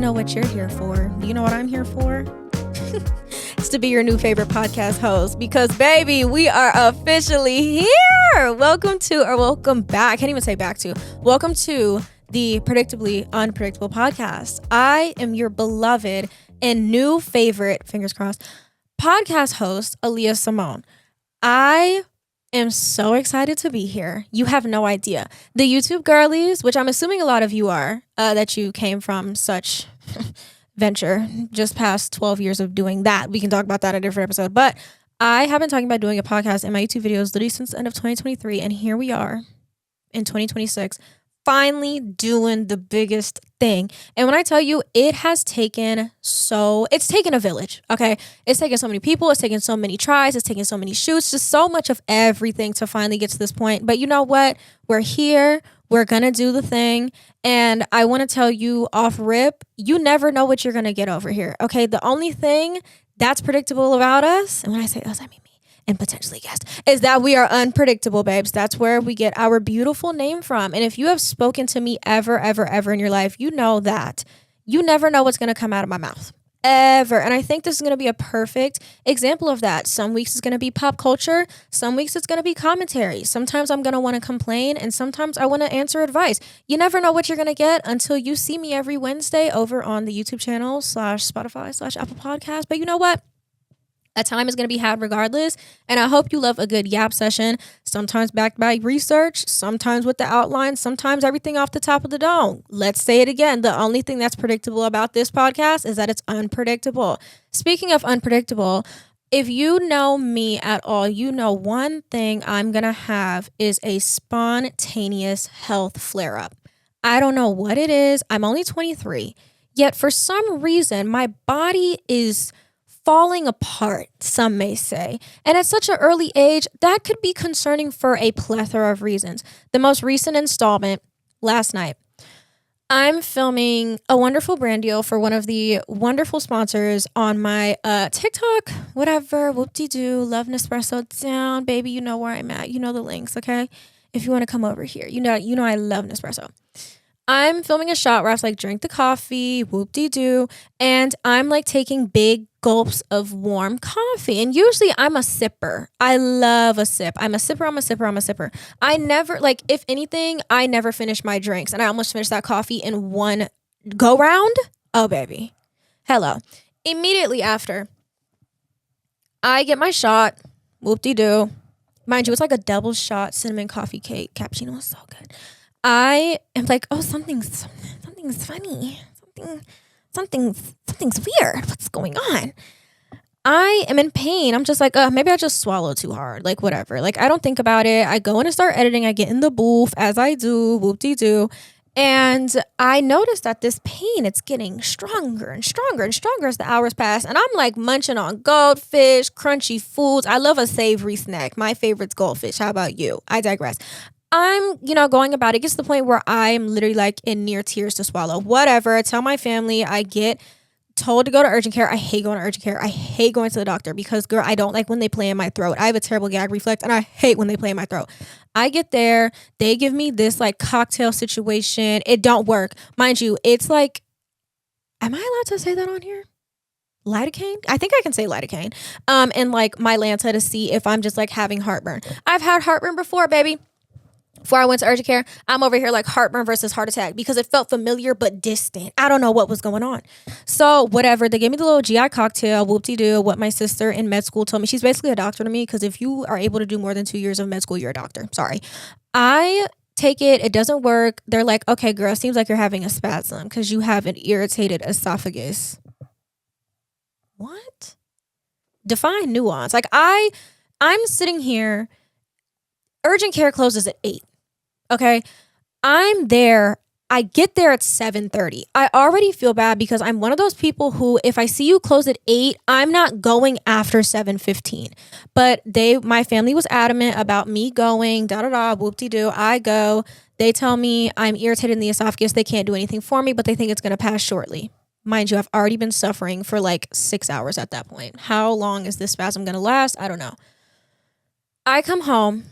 know what you're here for. Do you know what I'm here for? It's to be your new favorite podcast host because, baby, we are officially here. Welcome back. I can't even say back to. Welcome to the Predictably Unpredictable podcast. I am your beloved and new favorite, fingers crossed, podcast host, Aliyah Simone. I am so excited to be here. You have no idea. The YouTube girlies, which I'm assuming a lot of you are, that you came from such venture, just past 12 years of doing that. We can talk about that in a different episode. But I have been talking about doing a podcast in my YouTube videos literally since the end of 2023. And here we are in 2026, finally doing the biggest thing. And when I tell you, it's taken a village, okay? It's taken so many people, it's taken so many tries, it's taken so many shoots, just so much of everything to finally get to this point. But you know what? We're here. We're going to do the thing. And I want to tell you off rip, you never know what you're going to get over here, okay? The only thing that's predictable about us, and when I say us, I mean me and potentially guest, is that we are unpredictable, babes. That's where we get our beautiful name from. And if you have spoken to me ever in your life, you know that you never know what's going to come out of my mouth. Ever. And I think this is going to be a perfect example of that. Some weeks it's going to be pop culture. Some weeks it's going to be commentary. Sometimes I'm going to want to complain and sometimes I want to answer advice. You never know what you're going to get until you see me every Wednesday over on the YouTube channel /Spotify/Apple Podcast. But you know what? A time is going to be had regardless. And I hope you love a good yap session. Sometimes backed by research, sometimes with the outline, sometimes everything off the top of the dome. Let's say it again. The only thing that's predictable about this podcast is that it's unpredictable. Speaking of unpredictable, if you know me at all, you know one thing I'm going to have is a spontaneous health flare-up. I don't know what it is. I'm only 23. Yet for some reason, my body is falling apart, some may say. And at such an early age, that could be concerning for a plethora of reasons. The most recent installment, last night, I'm filming a wonderful brand deal for one of the wonderful sponsors on my TikTok, whatever, whoop-de-doo, love Nespresso down, baby, you know where I'm at. You know the links, okay? If you want to come over here, you know I love Nespresso. I'm filming a shot where I was like, drink the coffee, whoop-de-doo, and I'm like taking big gulps of warm coffee. And usually I'm a sipper. I love a sip. I'm a sipper. I never, like, if anything, I never finish my drinks. And I almost finished that coffee in one go round. Oh, baby. Hello. Immediately after, I get my shot, whoop-de-doo. Mind you, it's like a double shot cinnamon coffee cake. Cappuccino was so good. I am like, oh, something's funny. Something's weird. What's going on? I am in pain. I'm just like, maybe I just swallowed too hard. Like, whatever. Like, I don't think about it. I go in and start editing. I get in the booth as I do, whoop-de-doo. And I noticed that this pain, it's getting stronger and stronger and stronger as the hours pass. And I'm like munching on goldfish, crunchy foods. I love a savory snack. My favorite's goldfish. How about you? I digress. I'm, going about it. It gets to the point where I'm literally like in near tears to swallow. Whatever. I tell my family. I get told to go to urgent care. I hate going to urgent care. I hate going to the doctor because, girl, I don't like when they play in my throat. I have a terrible gag reflex and I hate when they play in my throat. I get there. They give me this like cocktail situation. It don't work. Mind you, it's like, am I allowed to say that on here? Lidocaine? I think I can say lidocaine. And like my Lanta to see if I'm just like having heartburn. I've had heartburn before, baby. Before I went to urgent care, I'm over here like heartburn versus heart attack because it felt familiar but distant. I don't know what was going on. So whatever, they gave me the little GI cocktail, whoop-de-doo, what my sister in med school told me. She's basically a doctor to me because if you are able to do more than 2 years of med school, you're a doctor. Sorry. I take it. It doesn't work. They're like, okay, girl, seems like you're having a spasm because you have an irritated esophagus. What? Define nuance. Like I'm sitting here. Urgent care closes at 8. Okay, I'm there. I get there at 7:30. I already feel bad because I'm one of those people who, if I see you close at 8, I'm not going after 7:15. But my family was adamant about me going, whoop-de-doo. I go. They tell me I'm irritated in the esophagus. They can't do anything for me, but they think it's going to pass shortly. Mind you, I've already been suffering for like 6 hours at that point. How long is this spasm going to last? I don't know. I come home.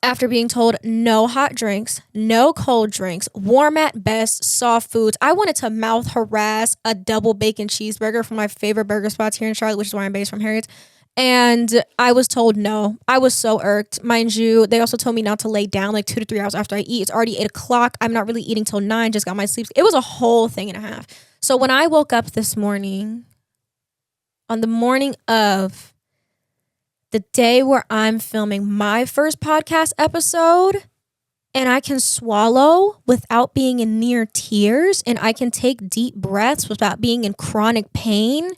after being told no hot drinks, no cold drinks, warm at best, soft foods. I wanted to mouth harass a double bacon cheeseburger from my favorite burger spots here in Charlotte, which is where I'm based, from Harriet's. And I was told no. I was so irked. Mind you, they also told me not to lay down like 2 to 3 hours after I eat. It's already 8 o'clock. I'm not really eating till 9. Just got my sleep. It was a whole thing and a half. So when I woke up this morning, on the morning of the day where I'm filming my first podcast episode, and I can swallow without being in near tears, and I can take deep breaths without being in chronic pain,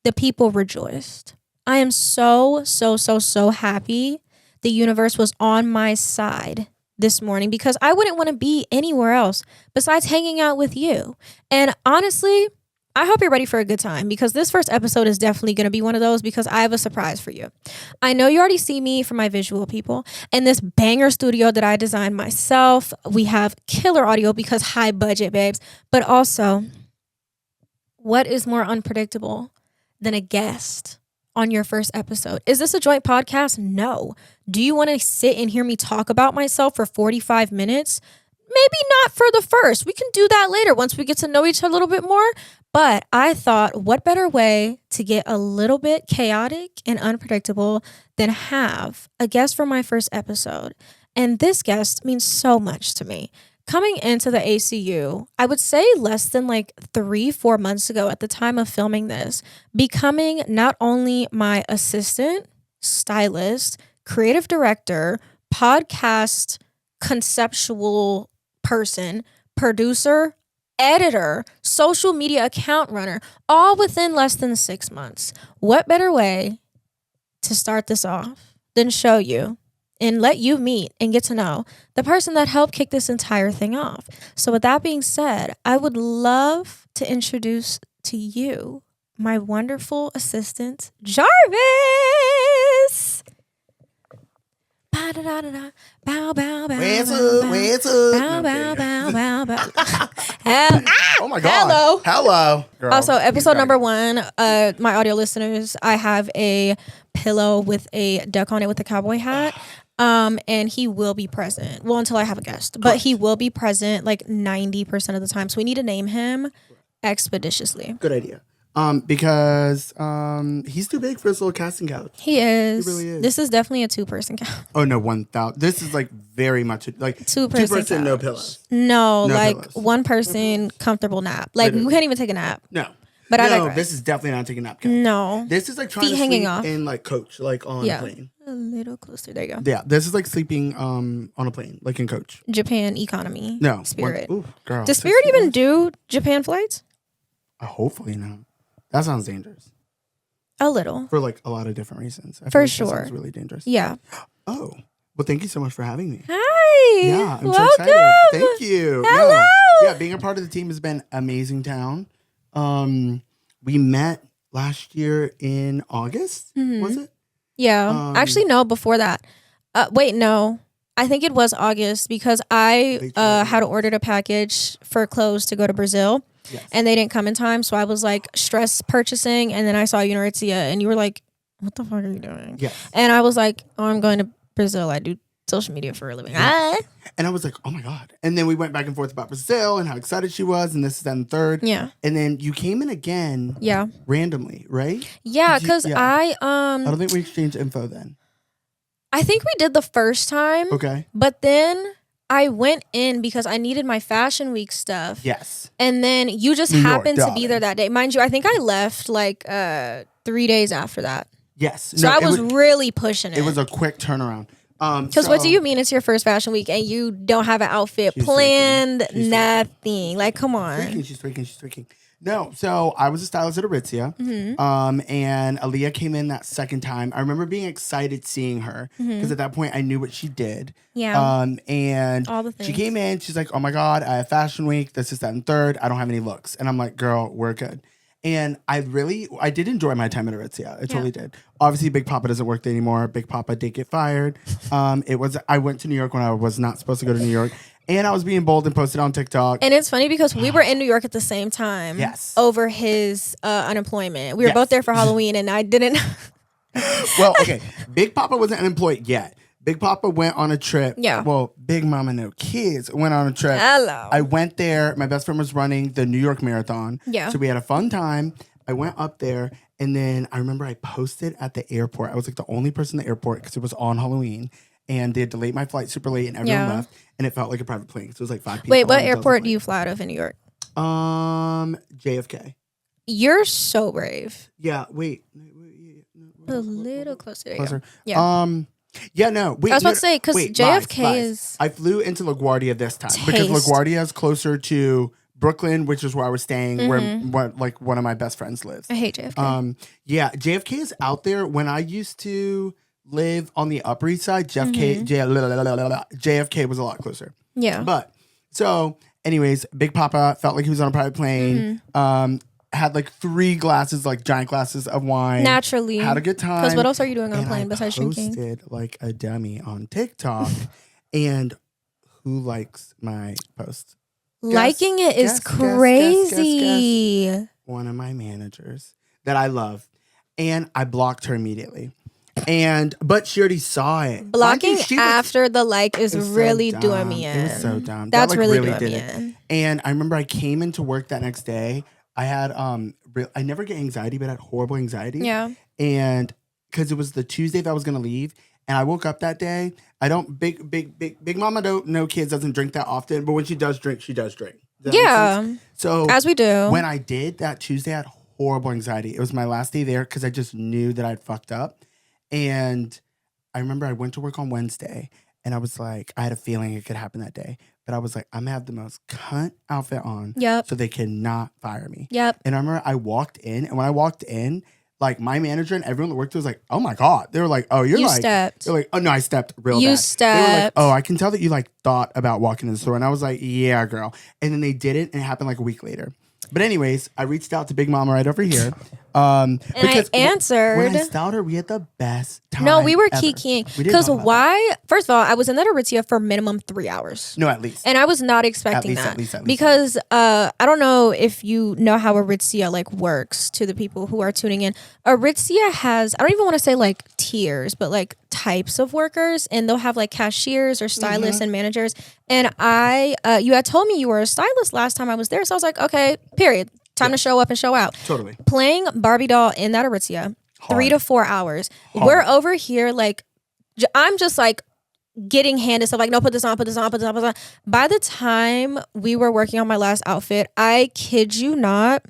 the people rejoiced. I am so happy the universe was on my side this morning, because I wouldn't want to be anywhere else besides hanging out with you. And honestly, I hope you're ready for a good time, because this first episode is definitely going to be one of those, because I have a surprise for you. I know you already see me for my visual people in this banger studio that I designed myself. We have killer audio because high budget, babes. But also, what is more unpredictable than a guest on your first episode? Is this a joint podcast? No. Do you want to sit and hear me talk about myself for 45 minutes? Maybe not for the first. We can do that later once we get to know each other a little bit more. But I thought, what better way to get a little bit chaotic and unpredictable than have a guest for my first episode? And this guest means so much to me. Coming into the ACU, I would say less than like 3-4 months ago at the time of filming this, becoming not only my assistant, stylist, creative director, podcast conceptual person, producer, editor, social media account runner, all within less than 6 months. What better way to start this off than show you and let you meet and get to know the person that helped kick this entire thing off. So with that being said, I would love to introduce to you my wonderful assistant, Jarvis. Ba-da-da-da-da. Bow, bow, bow. Where's up? Where's up? Bow, bow, bow, bow, bow. Oh my God. Hello. Girl. Also, episode number 1, my audio listeners, I have a pillow with a duck on it with a cowboy hat. And he will be present. Well, until I have a guest. But he will be present like 90% of the time. So we need to name him expeditiously. Good idea. Because he's too big for this little casting couch. He is. He really is. This is definitely a 2-person couch. Oh no, 1,000. This is like very much like 2-person no pillows. No, like pillows. 1 person comfortable nap. Like we can't even take a nap. No. But I no, digress. this is definitely not taking a nap couch. No. This is like trying Feet to hanging sleep off. in like coach, like on a plane. A little closer. There you go. Yeah, this is like sleeping on a plane, like in coach. Japan economy. No. Spirit. Ooh, girl. Does Spirit even do Japan flights? Hopefully not. That sounds dangerous. A little. For like a lot of different reasons. I For feel like sure. That sounds really dangerous. Yeah. Oh. Well, thank you so much for having me. Hi. Yeah, I'm Welcome. so excited. Thank you. Hello. Yeah, being a part of the team has been amazing town. We met last year in August, was it? Yeah. Actually, no, before that. Wait, no. I think it was August, because I had ordered a package for clothes to go to Brazil. Yes. And they didn't come in time. So I was like stress purchasing. And then I saw you in Aritzia and you were like, what the fuck are you doing? Yes. And I was like, oh, I'm going to Brazil. I do social media for a living. Yes. And I was like, oh my God. And then we went back and forth about Brazil and how excited she was. And this, that, and third. Yeah. And then you came in again. Yeah. Randomly, right? Yeah. Because I don't think we exchanged info then. I think we did the first time. Okay. But then I went in because I needed my Fashion Week stuff. Yes. And then you just happened to be there that day. Mind you, I think I left like 3 days after that. Yes. So I was really pushing it. It was a quick turnaround. Because what do you mean it's your first Fashion Week and you don't have an outfit planned? Nothing. Like, come on. She's tweaking. No, so I was a stylist at Aritzia, and Aliyah came in that second time. I remember being excited seeing her because at that point I knew what she did. Yeah. And all the things. She came in. She's like, "Oh my God, I have Fashion Week. This is that and third. I don't have any looks." And I'm like, "Girl, we're good." And I did enjoy my time at Aritzia. I totally did. Obviously, Big Papa doesn't work there anymore. Big Papa did get fired. I went to New York when I was not supposed to go to New York. And I was being bold and posted on TikTok. And it's funny because we were in New York at the same time. Yes. Over his unemployment. We were both there for Halloween and I didn't. Well, okay. Big Papa wasn't unemployed yet. Big Papa went on a trip. Yeah. Well, Big Mama No Kids went on a trip. Hello. I went there. My best friend was running the New York Marathon. Yeah. So we had a fun time. I went up there, and then I remember I posted at the airport. I was like the only person in the airport because it was on Halloween, and they had delayed my flight super late, and everyone left, and it felt like a private plane. So it was like 5 people. Wait, what airport do you fly out of in New York? JFK. You're so brave. Yeah. Wait. A little closer. Closer. Yeah. Yeah, no. Wait, I was about to say, because JFK is... I flew into LaGuardia this time because LaGuardia is closer to Brooklyn, which is where I was staying, where one of my best friends lives. I hate JFK. Yeah, JFK is out there. When I used to live on the Upper East Side, JFK was a lot closer. Yeah. But, so, anyways, Big Papa felt like he was on a private plane. Had like 3 glasses, like giant glasses of wine. Naturally. Had a good time. Because what else are you doing on a plane besides drinking? I posted like a dummy on TikTok. And who likes my post? Liking it is crazy. Guess. One of my managers that I love. And I blocked her immediately. But she already saw it. Blocking after the like is really doing me in. It was so dumb. That's that, really doing me in. And I remember I came into work that next day. I had I never get anxiety, but I had horrible anxiety. Yeah. And because it was the Tuesday that I was gonna leave, and I woke up that day. I don't big mama no kids doesn't drink that often, but when she does drink, she does drink. Yeah. So as we do. When I did that Tuesday, I had horrible anxiety. It was my last day there because I just knew that I'd fucked up. And I remember I went to work on Wednesday, and I was like, I had a feeling it could happen that day. But I was like, I'm going to have the most cunt outfit on so they cannot fire me. Yep. And I remember I walked in, and when I walked in, like my manager and everyone that worked there was like, oh my God. They were like, oh, you like, stepped. They're like, oh no, I stepped real bad. You stepped. They were like, stepped. oh, I can tell that you like thought about walking in the store. And I was like, yeah, girl. And then they did it, and it happened like a week later. But anyways, I reached out to Big Mama right over here. And I answered. When I styled her, we had the best time. No, we were ever. kikiing. Because why? First of all, I was in that Aritzia for minimum 3 hours. No, at least. And I was not expecting that. At least. Because I don't know if you know how Aritzia like works to the people who are tuning in. Aritzia has, I don't even want to say like tiers, but like types of workers. And they'll have like cashiers or stylists and managers. And you had told me you were a stylist last time I was there. So I was like, okay, period. Time to show up and show out. Totally. Playing Barbie doll in that Aritzia, 3 to 4 hours. Hard. We're over here like, I'm just like getting handed stuff like, no, put this on. By the time we were working on my last outfit, I kid you not,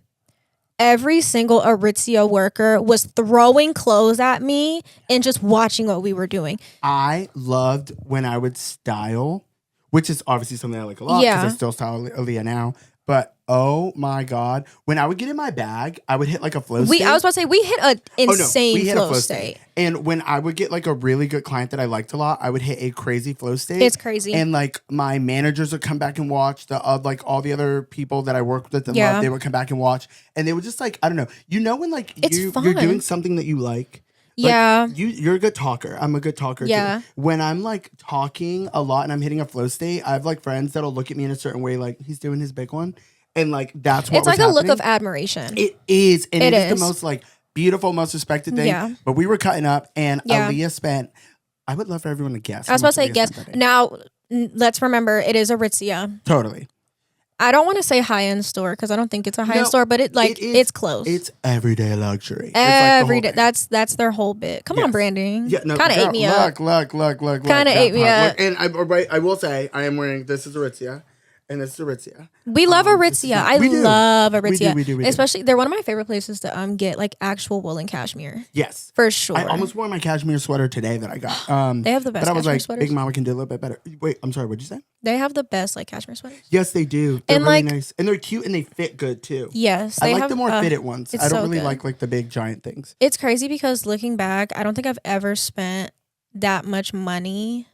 every single Aritzia worker was throwing clothes at me and just watching what we were doing. I loved when I would style, which is obviously something I like a lot because I still style Aliyah now. But oh my God, when I would get in my bag, I would hit like a flow state. I was about to say, we hit an insane flow state. And when I would get like a really good client that I liked a lot, I would hit a crazy flow state. It's crazy. And like my managers would come back and watch like all the other people that I worked with that loved, they would come back and watch. And they would just like, I don't know. You know when like you're doing something that you like? Like, you're a good talker. I'm a good talker too. When I'm like talking a lot and I'm hitting a flow state, I have like friends that'll look at me in a certain way, like he's doing his big one. And like that's what it's like a look of admiration. It is. And it is the most like beautiful, most respected thing. Yeah. But we were cutting up and Aliyah spent, I would love for everyone to guess. I was about to say guess. Now let's remember it is Aritzia. Totally. I don't want to say high-end store because I don't think it's a high-end store, but it's close. It's everyday luxury. Every day. That's their whole bit. Come on, branding. Yeah, no, kind of ate me up. Look. Kind of ate me up. And I will say, I am wearing, this is Aritzia. And this is Aritzia. We love Aritzia. I love Aritzia. We do. Especially, they're one of my favorite places to get like actual wool and cashmere. Yes. For sure. I almost wore my cashmere sweater today that I got. They have the best but I was cashmere like, sweaters. Big Mama can do a little bit better. Wait, I'm sorry, what'd you say? They have the best like cashmere sweaters. Yes, they do. They're really nice. And they're cute and they fit good too. Yes. I like the more fitted ones. I don't really like the big giant things. It's crazy because looking back, I don't think I've ever spent that much money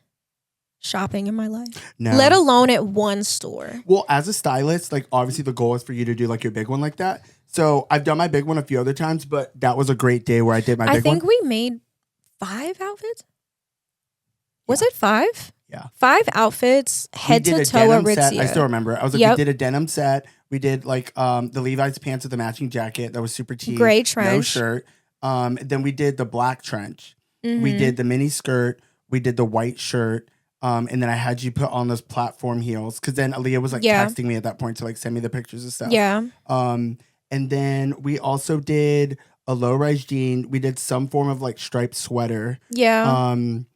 shopping in my life, let alone at one store. Well, as a stylist, like obviously the goal is for you to do like your big one like that. So I've done my big one a few other times, but that was a great day where I did my big one. I think we made 5 outfits. Was it 5? Yeah, 5 outfits, head to toe Aritzia. I still remember. I was like, we did a denim set. We did like the Levi's pants with the matching jacket that was super cheap. Gray trench, no shirt. Then we did the black trench. We did the mini skirt we did the white shirt. And then I had you put on those platform heels because then Aliyah was like texting me at that point to like send me the pictures and stuff. Yeah. And then we also did a low-rise jean. We did some form of like striped sweater. Yeah. And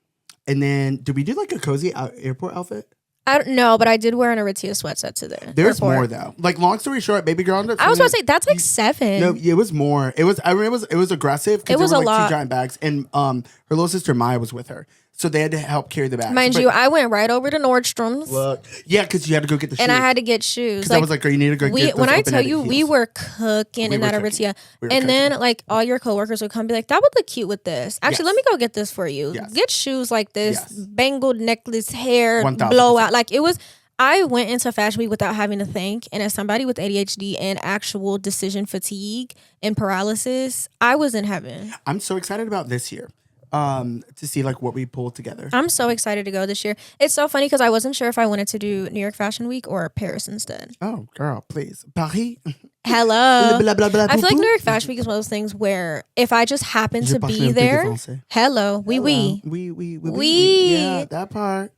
then did we do like a cozy airport outfit? I don't know, but I did wear an Aritzia sweatset to the There's airport. more though. Like long story short, baby girl. I was about to say that's like 7. No, it was more. It was. I remember it was aggressive. It was there were a like lot. 2 giant bags, and her little sister Maya was with her, so they had to help carry the bags. Mind you, I went right over to Nordstrom's. Look, yeah, because you had to go get the shoes. And I had to get shoes. Because I was like, girl, you need to go get those when I tell open-ended you, heels. we were cooking in that Aritzia. And then like all your coworkers would come and be like, that would look cute with this. Actually, let me go get this for you. Yes. Get shoes like this, Yes. bangled necklace, hair, 1000%. blowout. Like it was, I went into Fashion Week without having to think. And as somebody with ADHD and actual decision fatigue and paralysis, I was in heaven. I'm so excited about this year. To see like what we pulled together. I'm so excited to go this year. It's so funny because I wasn't sure if I wanted to do New York Fashion Week or Paris instead. Oh, girl, please. Paris. Hello. Blah, blah, blah, I feel like poo-poo. New York Fashion Week is one of those things where if I just happen to be there, hello, oui. Yeah, that part.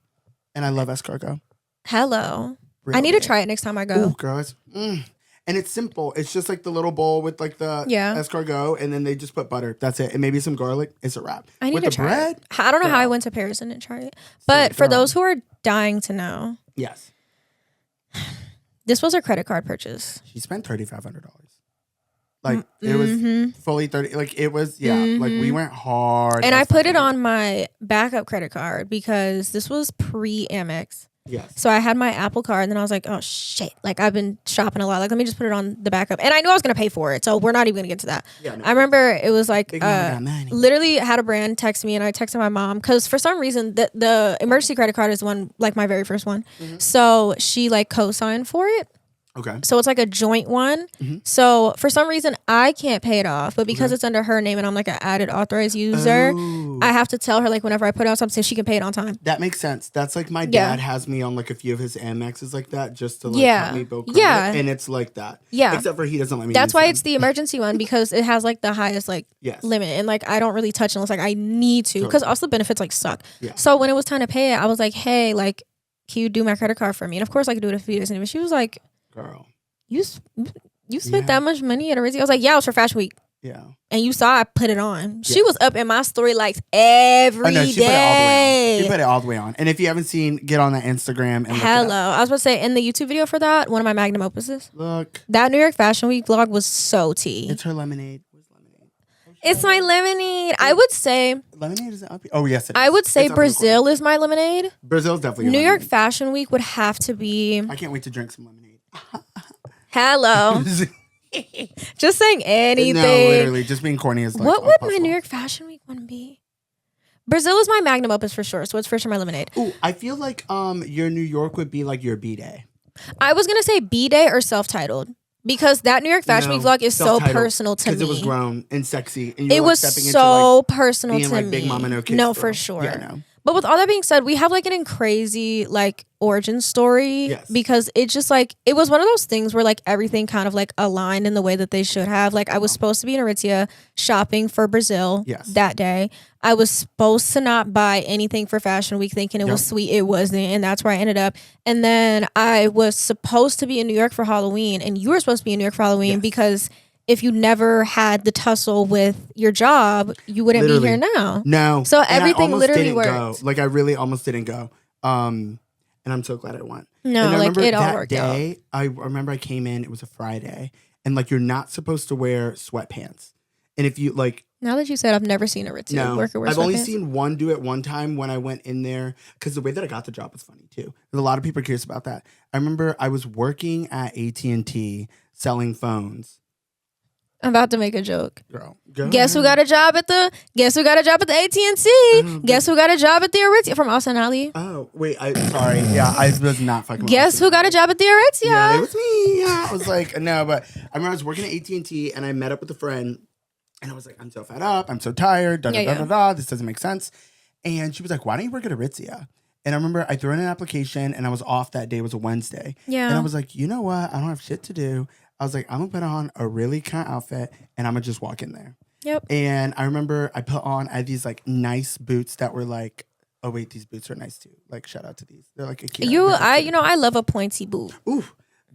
And I love escargot. Hello. Real I need to good. try it next time I go. Ooh, girl, and it's simple. It's just like the little bowl with like the escargot, and then they just put butter. That's it, and maybe some garlic. It's a wrap. I need with to the try bread. it. I don't know how I went to Paris and didn't try it. But for girl. those who are dying to know, Yes, this was a credit card purchase. she spent $3,500. Like it was fully 30. Like it was like we went hard. And I put it on my backup credit card because this was pre-Amex. Yes. So I had my Apple card and then I was like, oh shit. Like I've been shopping a lot. Like let me just put it on the backup. And I knew I was going to pay for it. So we're not even going to get to that. Yeah, no. I remember it was like, literally had a brand text me and I texted my mom because for some reason the emergency credit card is one, like my very first one. So she like co-signed for it. Okay. So it's like a joint one. So for some reason I can't pay it off, but because it's under her name and I'm like an added authorized user, I have to tell her like whenever I put out something so she can pay it on time. That makes sense. That's like my dad has me on like a few of his Amexes like that just to like help me build credit. And it's like that. Yeah. Except for he doesn't let me. That's why it's the emergency one because it has like the highest like limit and like I don't really touch unless like I need to because also the benefits like suck. Yeah. So when it was time to pay it, I was like, hey, like, can you do my credit card for me? And of course I could do it if you didn't. But she was like, girl, you spent that much money at Aritzia? I was like, yeah, it was for Fashion Week. Yeah. And you saw I put it on. She was up in my story likes every day. She put it all the way on. And if you haven't seen, get on that Instagram and hello. I was about to say in the YouTube video for that, one of my magnum opuses. Look. That New York Fashion Week vlog was so tea. It's her lemonade. It's my lemonade. I would say lemonade isn't up here. Oh yes, it is. I would say Brazil is my lemonade. Brazil's definitely New York Fashion Week would have to be. I can't wait to drink some lemonade. Hello. Just saying anything. No, literally, just being corny is like. What would my New York Fashion Week one be? Brazil is my magnum opus for sure, so it's for sure my lemonade. Ooh, I feel like your New York would be like your B-Day. I was gonna say B-Day or self-titled. Because that New York Fashion Week vlog is so personal to me. Because it was grown and sexy. And it was so personal to me. Being like Big Mama No Kids. No, for sure. Yeah, no. But with all that being said, we have like an crazy like origin story because it just like it was one of those things where like everything kind of like aligned in the way that they should have. Like I was supposed to be in Aritzia shopping for Brazil that day. I was supposed to not buy anything for Fashion Week thinking it was sweet. It wasn't. And that's where I ended up. And then I was supposed to be in New York for Halloween and you were supposed to be in New York for Halloween because if you never had the tussle with your job, you wouldn't be here now. No. So everything literally worked. Go. Like I really almost didn't go. And I'm so glad I went. No, and like it all worked day, out. I remember I came in, it was a Friday, and like you're not supposed to wear sweatpants. And if you like now that you said I've never seen Aritzia worker wear sweatpants. I've only seen one do it one time when I went in there because the way that I got the job was funny too. There's a lot of people are curious about that. I remember I was working at AT&T selling phones. I'm about to make a joke. Girl, guess who got a job at the AT&T? Guess who got a job at the Aritzia from Austin Alley? Oh, wait, sorry. Yeah, I was not fucking with Guess who got a job at the Aritzia? Yeah, it was me. Yeah, I was like, no, but I remember I was working at AT&T and I met up with a friend and I was like, I'm so fed up. I'm so tired. This doesn't make sense. And she was like, why don't you work at Aritzia? And I remember I threw in an application and I was off that day. It was a Wednesday. Yeah. And I was like, you know what? I don't have shit to do. I was like, I'm going to put on a really kind of outfit and I'm going to just walk in there. Yep. And I remember I had these like nice boots that were like oh wait, these boots are nice too. Like shout out to these. They're like a cute. I love a pointy boot. Ooh,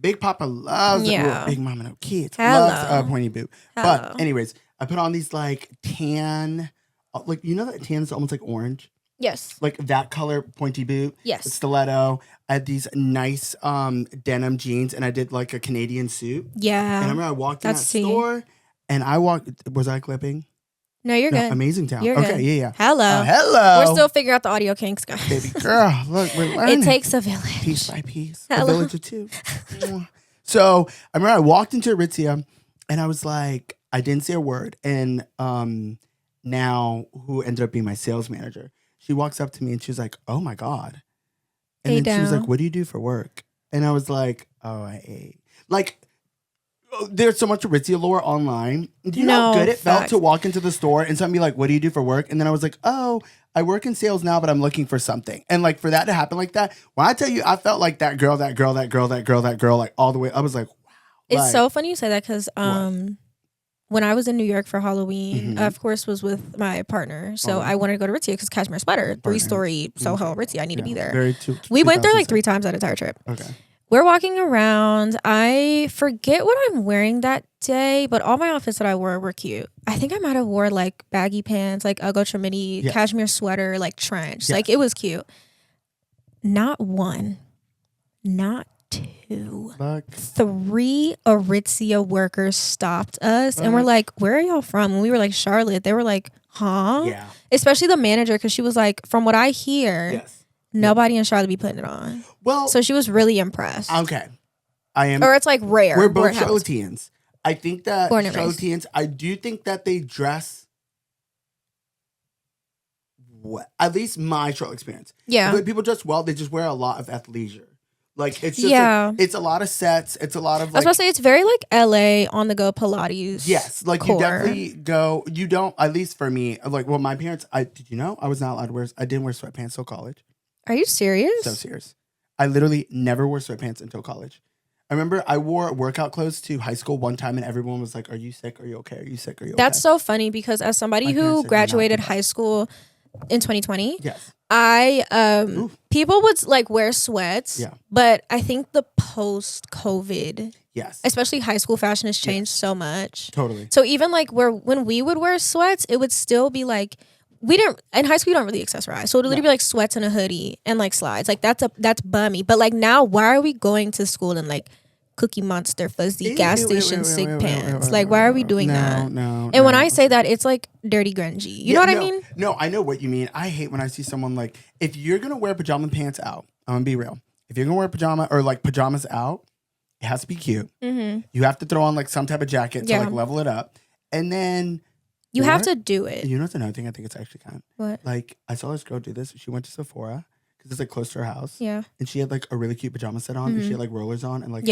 Big Papa loves Yeah. Big Mama no kids Hello. loves a pointy boot. Hello. But anyways, I put on these like tan, like you know that tan is almost like orange. Yes. Like that color pointy boot. Yes. Stiletto. I had these nice denim jeans, and I did like a Canadian suit. Yeah. And I remember I walked in that store, and was I clipping? No, you're good. Amazing Town. You're okay, good. yeah. Hello. Hello. We're still figuring out the audio kinks, guys. Baby girl, look, we're learning. It takes a village. Piece by piece. Hello. A village of two. So I remember I walked into Aritzia, and I was like, I didn't say a word. And now who ended up being my sales manager, she walks up to me and she's like, oh my God. And then she was like, what do you do for work? And I was like, oh, I ate. Like, there's so much Aritzia lore online. Do you know how good it felt to walk into the store and somebody be like, what do you do for work? And then I was like, oh, I work in sales now, but I'm looking for something. And like for that to happen like that, when I tell you, I felt like that girl, like all the way. I was like, wow. It's so funny you say that because when I was in New York for Halloween, of course, was with my partner. So I wanted to go to Aritzia because Cashmere Sweater, 3-story Soho Aritzia. I need to be there. We went there like 3 times that entire trip. Okay. We're walking around. I forget what I'm wearing that day, but all my outfits that I wore were cute. I think I might have wore like baggy pants, like Uggo Trimini, cashmere sweater, like trench. Yes. Like it was cute. Not one, not two, 3 Aritzia workers stopped us and were like, where are y'all from? And we were like, Charlotte. They were like, huh? Yeah. Especially the manager, because she was like, from what I hear, nobody in Charlotte be putting it on. Well, so she was really impressed. Okay. I am. Or it's like rare. We're both Charlotteans. I think that Charlotteans, I do think that they dress at least my Charlotte experience. Yeah. When people dress well, they just wear a lot of athleisure. Like it's just it's a lot of sets. It's a lot of like, I was about to say it's very like LA on the go Pilates. Yes. Like core. You definitely go, you don't, at least for me, like well my parents, did you know I was not allowed to I didn't wear sweatpants till college. Are you serious? So serious. I literally never wore sweatpants until college. I remember I wore workout clothes to high school one time and everyone was like, are you sick? Are you okay? Are you sick? Are you okay? That's so funny because as somebody who graduated high school in 2020, I people would like wear sweats, but I think the post-COVID, especially high school fashion has changed so much. Totally. So even like when we would wear sweats, it would still be like, we didn't in high school. You don't really accessorize, so it would literally be like sweats and a hoodie and like slides. Like that's bummy. But like now, why are we going to school in like Cookie Monster fuzzy gas station sig pants? Like why are we doing that? And when I say that, it's like dirty grungy. You know what I mean? No, I know what you mean. I hate when I see someone like if you're gonna wear pajama pants out. I'm gonna be real. If you're gonna wear pajama or like pajamas out, it has to be cute. Mm-hmm. You have to throw on like some type of jacket to like level it up, and then. You have to do it. You know what's another thing I think it's actually kind of? What? Like, I saw this girl do this. She went to Sephora because it's like close to her house. Yeah. And she had like a really cute pajama set on and she had like rollers on and like,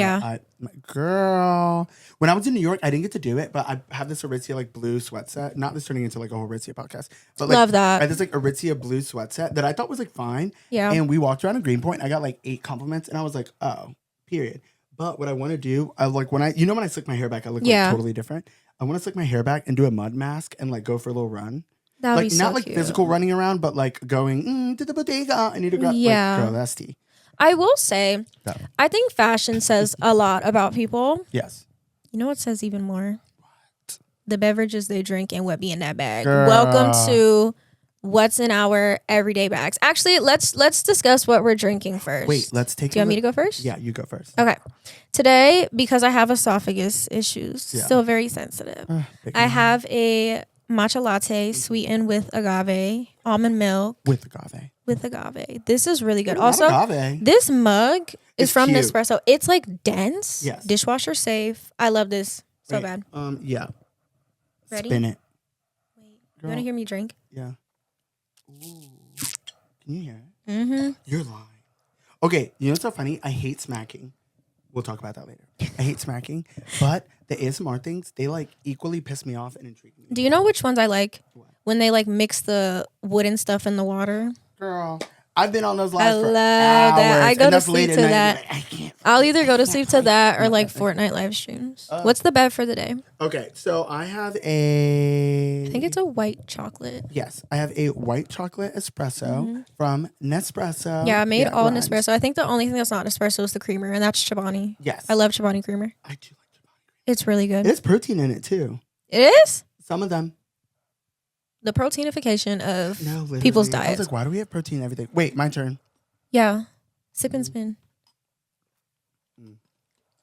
girl. When I was in New York, I didn't get to do it, but I have this Aritzia like blue sweat set. Not this turning into like a whole Aritzia podcast. But like, love that. I had this like Aritzia blue sweat set that I thought was like fine. Yeah. And we walked around a Greenpoint. I got like 8 compliments and I was like, oh, period. But what I want to do, I like when I slick my hair back, I look like totally different. I want to slick my hair back and do a mud mask and like go for a little run. That would like be not so like cute. Physical running around, but like going to the bodega. I need to grab. Yeah, like, girl, that's tea. I will say, I think fashion says a lot about people. Yes. You know what says even more? What? The beverages they drink and what be in that bag. Girl. Welcome to what's in our everyday bags. Actually, let's discuss what we're drinking first. Wait, let's take. Do you want me to go first? Yeah, you go first. Okay. Today, because I have esophagus issues, still very sensitive, I have a matcha latte sweetened with agave, almond milk. With agave. This is really good. Also, this mug is from cute. Nespresso. It's like dense, dishwasher safe. I love this so bad. Yeah. Ready? Spin it. Wait, you want to hear me drink? Yeah. Ooh. Can you hear it? Mm-hmm. You're lying. Okay, you know what's so funny? I hate smacking. We'll talk about that later. I hate smacking, but the ASMR things, they like equally piss me off and intrigue me. Do you know which ones I like? What? When they like mix the wooden stuff in the water. Girl, I've been on those I lives for love hours. that. I go and to that's late sleep at to night, that. like, I can't. I'll either go to sleep to that or No, like no. Fortnite live streams. What's the bet for the day? Okay, so I have I think it's a white chocolate. Yes, I have a white chocolate espresso from Nespresso. Yeah, I made all rhymes. Nespresso. I think the only thing that's not Nespresso is the creamer, and that's Chobani. Yes. I love Chobani creamer. I do like Chobani. It's really good. There's protein in it too. It is? Some of them. The proteinification of No, people's literally. I diets. was like, why do we have protein in everything? Wait, my turn. Yeah. Sip and spin.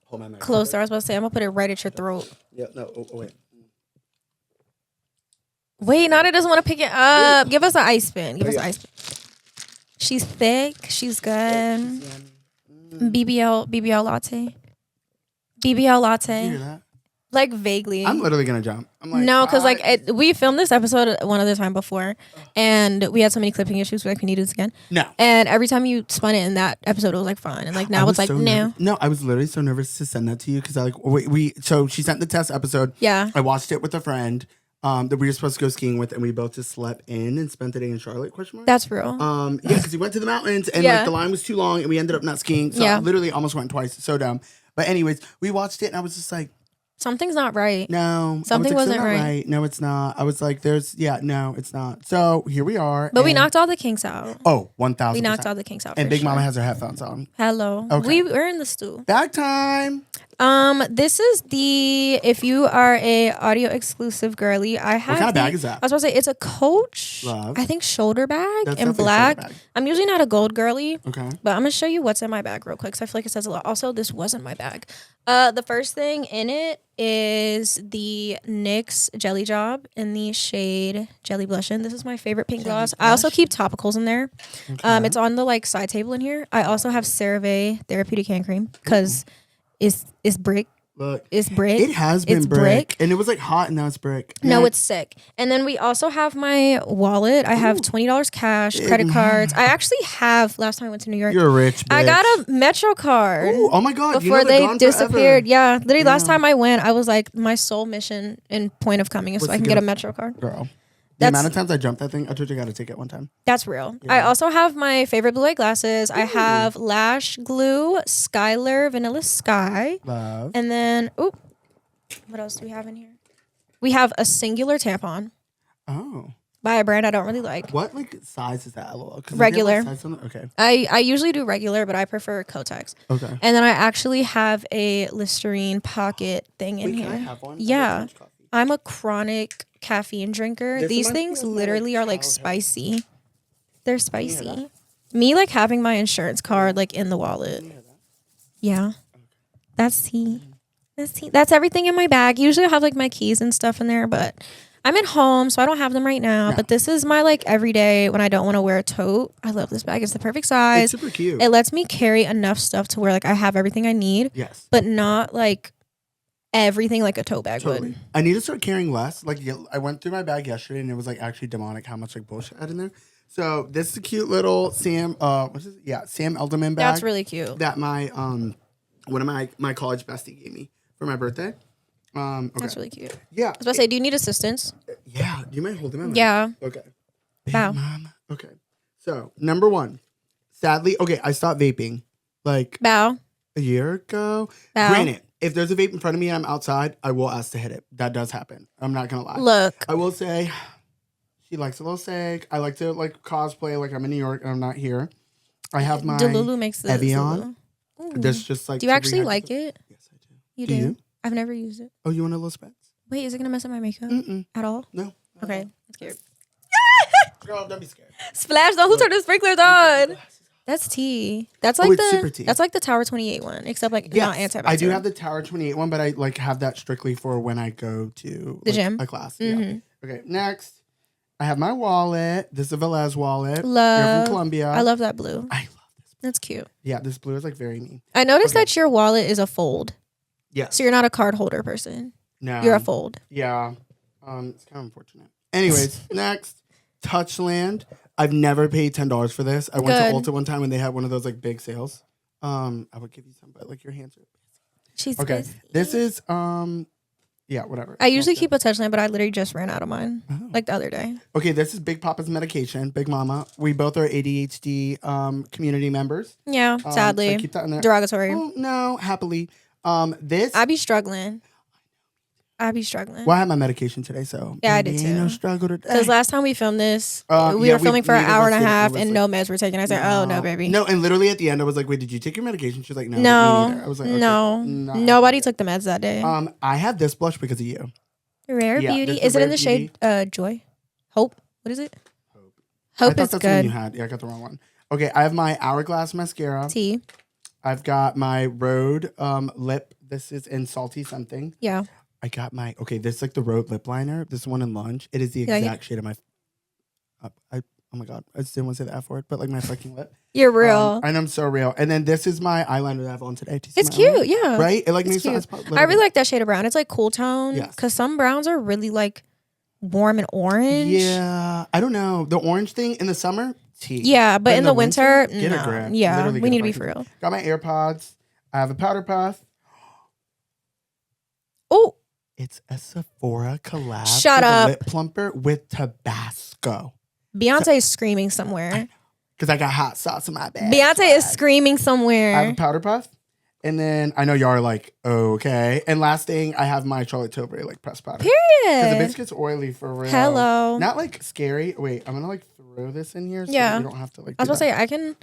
Hold my mic. Closer. I was about to say, I'm going to put it right at your throat. Yeah, no, wait. Wait, Nada doesn't want to pick it up. Give us an ice spin. Give us an ice spin. She's thick. She's good. BBL latte. BBL latte. You hear that? Like vaguely. I'm literally gonna jump. I'm like, no, because like we filmed this episode one other time before, and we had so many clipping issues. We're like, we need this again. No. And every time you spun it in that episode, it was like fun, and like now it's like no. No, I was literally so nervous to send that to you because I like so she sent the test episode. Yeah. I watched it with a friend that we were supposed to go skiing with, and we both just slept in and spent the day in Charlotte. Question mark. That's real. Yeah, because we went to the mountains and like the line was too long, and we ended up not skiing. So I literally almost went twice. So dumb. But anyways, we watched it, and I was just like, something's not right. no. Something wasn't right. No, it's not. I was like, no, it's not. So here we are. But we knocked all the kinks out. Oh, 1,000%. We knocked all the kinks out. And for Big sure. Mama has her headphones on. Hello. Okay. We're in the stew. Back time. This is if you are a audio exclusive girly, I have. What kind of bag is that? I was about to say it's a Coach. Love. I think shoulder bag That's in definitely a black. shoulder bag. I'm usually not a gold girly. Okay. But I'm gonna show you what's in my bag real quick because I feel like it says a lot. Also, this wasn't my bag. The first thing in it is the NYX Jelly Job in the shade Jelly Blushin'. This is my favorite pink gloss. I also keep topicals in there. Okay. It's on the like side table in here. I also have CeraVe Therapeutic Hand Cream because it's brick. Look, It's brick. it has been It's brick. And it was like hot and now it's brick. No, Yeah. it's sick. And then we also have my wallet. I have $20 cash, credit cards. I actually have, last time I went to New York, You're a rich bitch. I got a Metro card. Ooh, oh my God. Before you know they're they gone disappeared. forever. Yeah. Literally last time I went, I was like, my sole mission and point of coming is so I can get a Metro card. Girl. The amount of times I jumped that thing, I told you I got a ticket one time. That's real. Yeah. I also have my favorite blue light glasses. I have Lash Glue, Skylar Vanilla Sky. Love. And then, what else do we have in here? We have a singular tampon Oh. by a brand I don't really like. What like size is that? Regular. Okay. I usually do regular, but I prefer Kotex. Okay. And then I actually have a Listerine pocket thing in Wait, here. can I have one? Yeah. I'm a chronic caffeine drinker. This These reminds me things of my, literally are like childhood. spicy. They're spicy. that? Me like having my insurance card like in the wallet. Yeah. That's tea. That's tea. That's everything in my bag. Usually I have like my keys and stuff in there, but I'm at home, so I don't have them right now. No. But this is my like everyday when I don't want to wear a tote. I love this bag. It's the perfect size. It's super cute. It lets me carry enough stuff to where like I have everything I need, Yes. but not like everything like a tote bag Totally. would. I need to start carrying less. Like I went through my bag yesterday and it was like actually demonic how much like bullshit I had in there. So this is a cute little Sam what's this? Yeah, Sam Elderman bag. That's really cute. That my one of my college bestie gave me for my birthday. Okay. That's really cute. Yeah. I was about to say, do you need assistance? Yeah. Do you mind holding my mic? Yeah. Okay. Big Bow. Mom. Okay. So number one, sadly, okay, I stopped vaping like Bow. a year ago. Bow. Granted, if there's a vape in front of me and I'm outside, I will ask to hit it. That does happen. I'm not gonna lie. Look. I will say, she likes a little sag. I like to like cosplay like I'm in New York and I'm not here. I have my Delulu makes the Evian. Ooh. That's just like. Do you actually like it? Yes, I do. You Do do? you? I've never used it. Oh, you want a little spets? Wait, is it gonna mess up my makeup Mm-mm. at all? No. Okay, I'm scared. Girl, don't be scared. Splash! Don't who turned the sprinklers on? That's tea. That's like it's super tea. That's like the Tower 28 one, except like Yes, not antibacterial. I do have the Tower 28 one, but I like have that strictly for when I go to The like, gym? a class. Yeah. Okay, next. I have my wallet. This is a Velez wallet. You're Love. from Colombia. I love that blue. I love this. That's cute. Yeah, this blue is like very neat. I noticed that your wallet is a fold, Yes. so you're not a card holder person. No. You're a fold. Yeah. It's kind of unfortunate. Anyways, next. Touchland. I've never paid $10 for this. I went to Ulta one time when they had one of those like big sales. I would give you some, but like your hands are She's okay. busy. This is Yeah, whatever. I usually keep a touchline, but I literally just ran out of mine like the other day. Okay, this is Big Papa's medication. Big Mama. We both are ADHD community members. Yeah, sadly. So keep that in there. Derogatory. Oh, no, happily. This. I be struggling. Well, I had my medication today, so yeah, I did too. Ain't no struggle today. Because last time we filmed this, we were filming for an hour and a half, and no meds were taken. I said, "Oh no, baby." No, and literally at the end, I was like, "Wait, did you take your medication?" She was like, "No." No, me neither. I was like, okay, no, nobody took the meds that day. I had this blush because of you. Rare Beauty. Is it in the shade Joy? Hope. What is it? Hope I is thought that's good. The one you had. Yeah, I got the wrong one. Okay, I have my Hourglass mascara. T. I've got my Rhode lip. This is in Salty Something. Yeah. I got my, this is like the Rhode lip liner. This one in Lunch. It is the exact shade of my, oh my God. I just didn't want to say the F word, but like my fucking lip. You're real. And I'm so real. And then this is my eyeliner that I have on today. It's cute, yeah. Right? It like makes cute. I really like that shade of brown. It's like cool tone. Yes. Because some browns are really like warm and orange. Yeah. I don't know. The orange thing in the summer, tea. Yeah, but in the winter, get a grip. Yeah, Literally we need to be for real. Got my AirPods. I have a powder puff. Oh. It's a Sephora collab. Shut up. Lip plumper with Tabasco. Beyonce is screaming somewhere. Because I got hot sauce in my bag. Beyonce is screaming somewhere. I have a powder puff. And then I know y'all are like, okay. And last thing, I have my Charlotte Tilbury like pressed powder. Period. Because the biscuit's oily for real. Hello. Not like scary. Wait, I'm going to like throw this in here so you don't have to like. I was going to say, I can.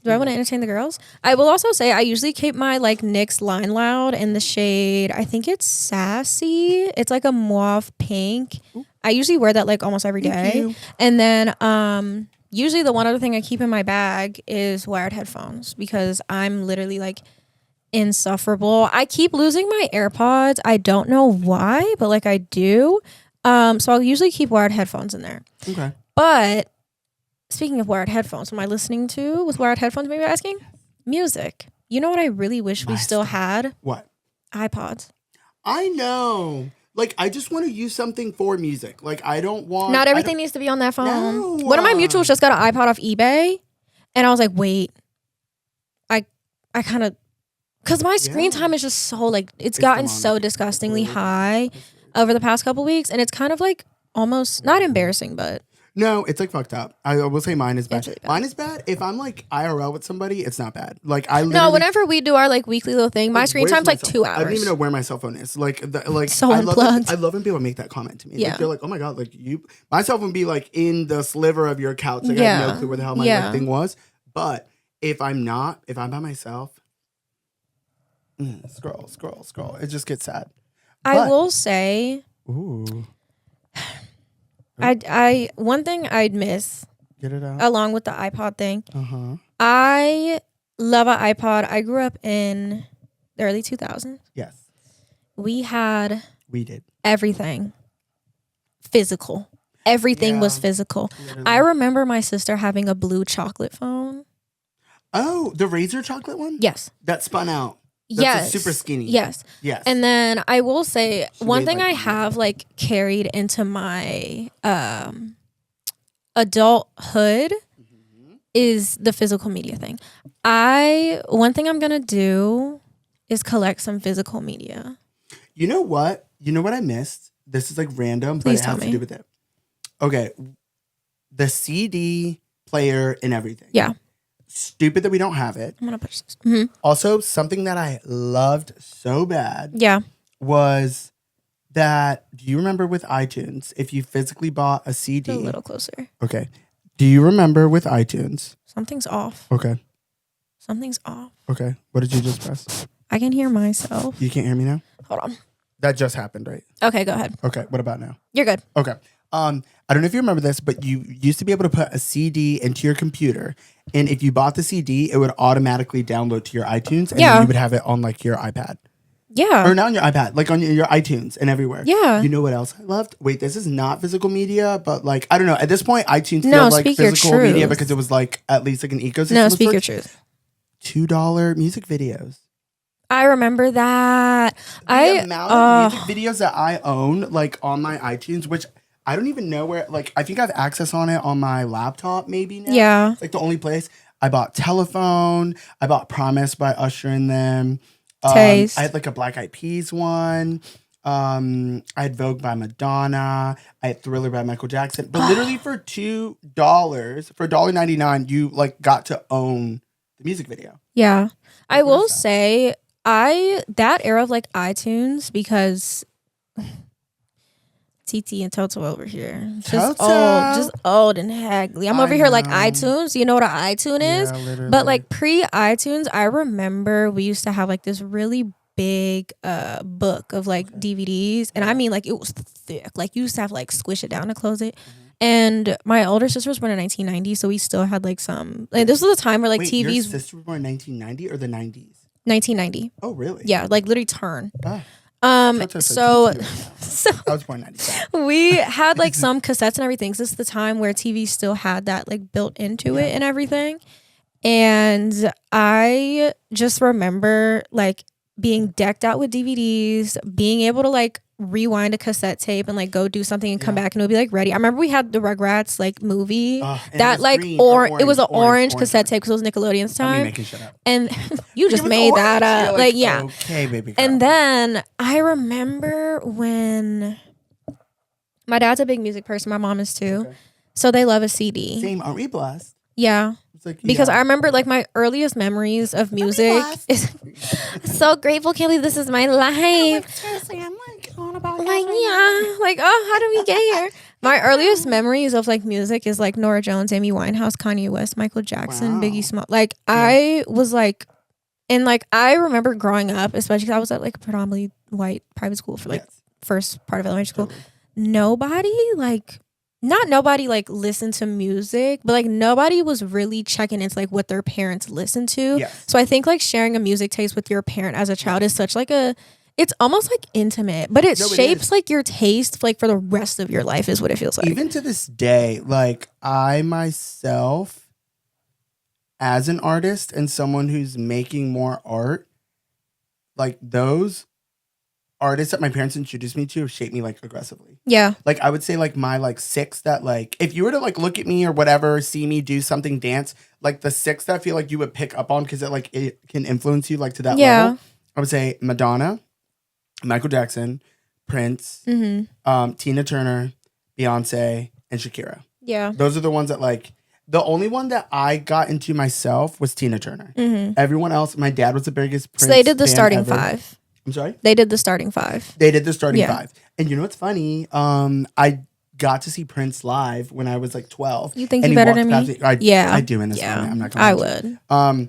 Do I want to entertain the girls? I will also say I usually keep my like NYX Line Loud in the shade. I think it's Sassy. It's like a mauve pink. Ooh. I usually wear that like almost every day. And then usually the one other thing I keep in my bag is wired headphones because I'm literally like insufferable. I keep losing my AirPods. I don't know why, but like I do. So I'll usually keep wired headphones in there. Okay. But speaking of wired headphones, what am I listening to with wired headphones? Maybe you're asking? Music. You know what I really wish we still had? What? iPods. I know. Like, I just want to use something for music. Like, I don't want... Not everything needs to be on that phone. No. One of my mutuals just got an iPod off eBay. And I was like, wait. I kind of... Because my screen time is just so, like... It's gotten so disgustingly high over the past couple weeks. And it's kind of, like, almost... Not embarrassing, but... No, it's like fucked up. I will say mine is bad. Really bad. Mine is bad. If I'm like IRL with somebody, it's not bad. Like I literally, no, whenever we do our like weekly little thing, my screen time's like 2 hours. I don't even know where my cell phone is. Like so unplugged. I love when people make that comment to me. Yeah. Like, they're like, oh my God, like my cell phone be like in the sliver of your couch. Like I have no clue where the hell my like, thing was. But if I'm by myself, scroll. It just gets sad. I will say. Ooh. I one thing I'd miss, get it out, along with the iPod thing. I love an iPod. I grew up in the early 2000s. Yes, we did everything physical. Everything was physical. Literally. I remember my sister having a blue chocolate phone. Oh, the Razor chocolate one? Yes, that spun out. That's super skinny. Yes. And then I will say one thing I have like carried into my adulthood is the physical media thing. One thing I'm gonna do is collect some physical media. You know what? I missed? This is like random, but it has to do with it. Okay. The CD player and everything. Yeah. Stupid that we don't have it. I'm gonna push this. Mm-hmm. Also, something that I loved so bad was that, do you remember with iTunes, if you physically bought a CD? A little closer. Okay. Do you remember with iTunes? Something's off. Okay. Something's off. Okay. What did you just press? I can hear myself. You can't hear me now? Hold on. That just happened, right? Okay, go ahead. Okay. What about now? You're good. Okay. I don't know if you remember this, but you used to be able to put a CD into your computer, and if you bought the CD, it would automatically download to your iTunes, and then you would have it on like your iPad. Yeah. Or not on your iPad, like on your iTunes and everywhere. Yeah. You know what else I loved? Wait, this is not physical media, but like, I don't know. At this point, iTunes feels like physical media because it was like at least like an ecosystem. No, speak your truth. $2 music videos. I remember that. The amount of music videos that I own, like on my iTunes, which I don't even know where, like, I think I have access on it on my laptop maybe now. Yeah. It's like the only place. I bought Telephone. I bought Promise by Usher and them. Taste. I had like a Black Eyed Peas one. I had Vogue by Madonna. I had Thriller by Michael Jackson. But literally for $2, for $1.99, you like got to own the music video. Yeah. I will say that era of like iTunes, because TT and Toto over here. Just old and haggly. I'm over here like iTunes. You know what an iTunes is? Literally. But like pre-iTunes, I remember we used to have like this really big book of like DVDs. And I mean like it was thick. Like you used to have to like squish it down to close it. And my older sister was born in 1990, so we still had like some. Like, this was a time where like TVs. Your sister was born in 1990 or the 90s? 1990. Oh, really? Yeah, like literally turn. So I was born in 97. We had like some cassettes and everything. So this is the time where TV still had that like built into it and everything. And I just remember like being decked out with DVDs, being able to like rewind a cassette tape and like go do something and come back and it would be like ready. I remember we had the Rugrats like movie that like orange. It was an orange cassette tape because it was Nickelodeon's time. Making shit up. And you just made that up. Like yeah. Okay, baby girl. And then I remember when my dad's a big music person, my mom is too. Okay. So they love a CD. Same, aren't we blessed? Yeah. Like, because I remember like my earliest memories of music is so grateful. Can't believe this is my life. Seriously, I'm like on about like like how did we get here? My earliest memories of like music is like Norah Jones, Amy Winehouse, Kanye West, Michael Jackson, Biggie Smalls. Like I was like, and like I remember growing up, especially because I was at like a predominantly white private school for like first part of elementary school. Not nobody like listened to music, but like nobody was really checking into like what their parents listened to. Yes. So I think like sharing a music taste with your parent as a child is such like it's almost like intimate, but it shapes like your taste like for the rest of your life is what it feels like. Even to this day, like I myself as an artist and someone who's making more art, like those artists that my parents introduced me to have shaped me like aggressively. Yeah. Like I would say like my like six that like if you were to like look at me or whatever, see me do something dance, like the six that I feel like you would pick up on because it can influence you like to that level. I would say Madonna, Michael Jackson, Prince, Tina Turner, Beyonce, and Shakira. Yeah. Those are the ones that like the only one that I got into myself was Tina Turner. Everyone else, my dad was the biggest Prince. So they did the fan starting ever. 5. I'm sorry? They did the starting 5. They did the starting 5. And you know what's funny? I got to see Prince live when I was like 12. You think he's better than me? I do in this moment. I'm not going to. I would.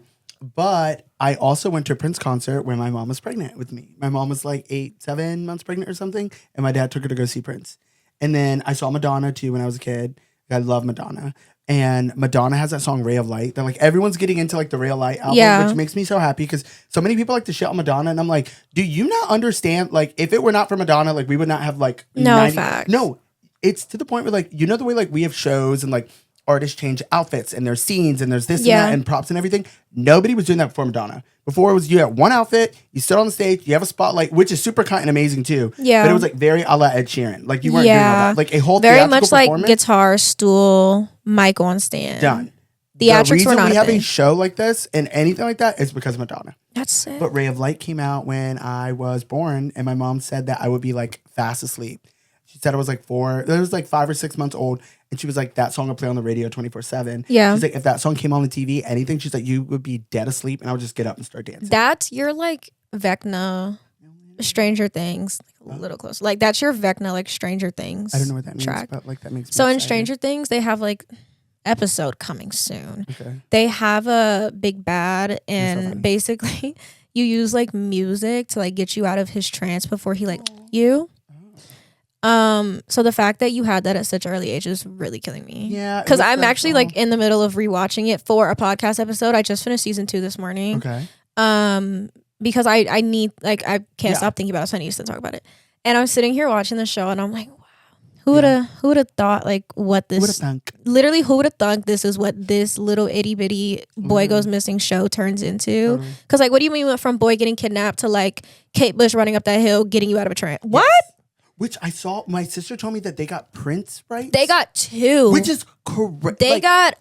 But I also went to a Prince concert when my mom was pregnant with me. My mom was like 7 months pregnant or something. And my dad took her to go see Prince. And then I saw Madonna too when I was a kid. I love Madonna. And Madonna has that song Ray of Light that like everyone's getting into like the Ray of Light album, which makes me so happy because so many people like to shit on Madonna and I'm like, do you not understand? Like if it were not for Madonna, like we would not have like facts. No, it's to the point where like, you know the way like we have shows and like artists change outfits and there's scenes and there's this and that and props and everything. Nobody was doing that before Madonna. Before it was you had one outfit, you stood on the stage, you have a spotlight, which is super kind and amazing too. Yeah. But it was like very a la Ed Sheeran. Like you weren't doing all that. Like a whole very much like guitar, stool, mic on stand. Done. Theatrics were not we have a show like this and anything like that is because of Madonna. That's it. But Ray of Light came out when I was born and my mom said that I would be like fast asleep. She said I was like 4. It was like 5 or 6 months old. And she was like, that song would play on the radio 24/7. Yeah. She's like, if that song came on the TV, anything, she's like, you would be dead asleep and I would just get up and start dancing. That's your like Vecna Stranger Things. Like, a little close. Like that's your Vecna like Stranger Things. I don't know what that means, track. but like that makes me So excited. in Stranger Things, they have like episode coming soon. Okay. They have a big bad and basically you use like music to like get you out of his trance before he like you. So the fact that you had that at such an early age is really killing me. Yeah. Because I'm actually like in the middle of rewatching it for a podcast episode. I just finished season 2 this morning. Okay. Because I need like I can't stop thinking about it, so I need to talk about it. And I'm sitting here watching the show and I'm like, wow, who would have thought like what this literally who would have thunk this is what this little itty bitty boy goes missing show turns into? Because like what do you mean we went from boy getting kidnapped to like Kate Bush running up that hill getting you out of a trance? What? Which I saw, my sister told me that they got Prince rights. They got 2. Which is correct. They got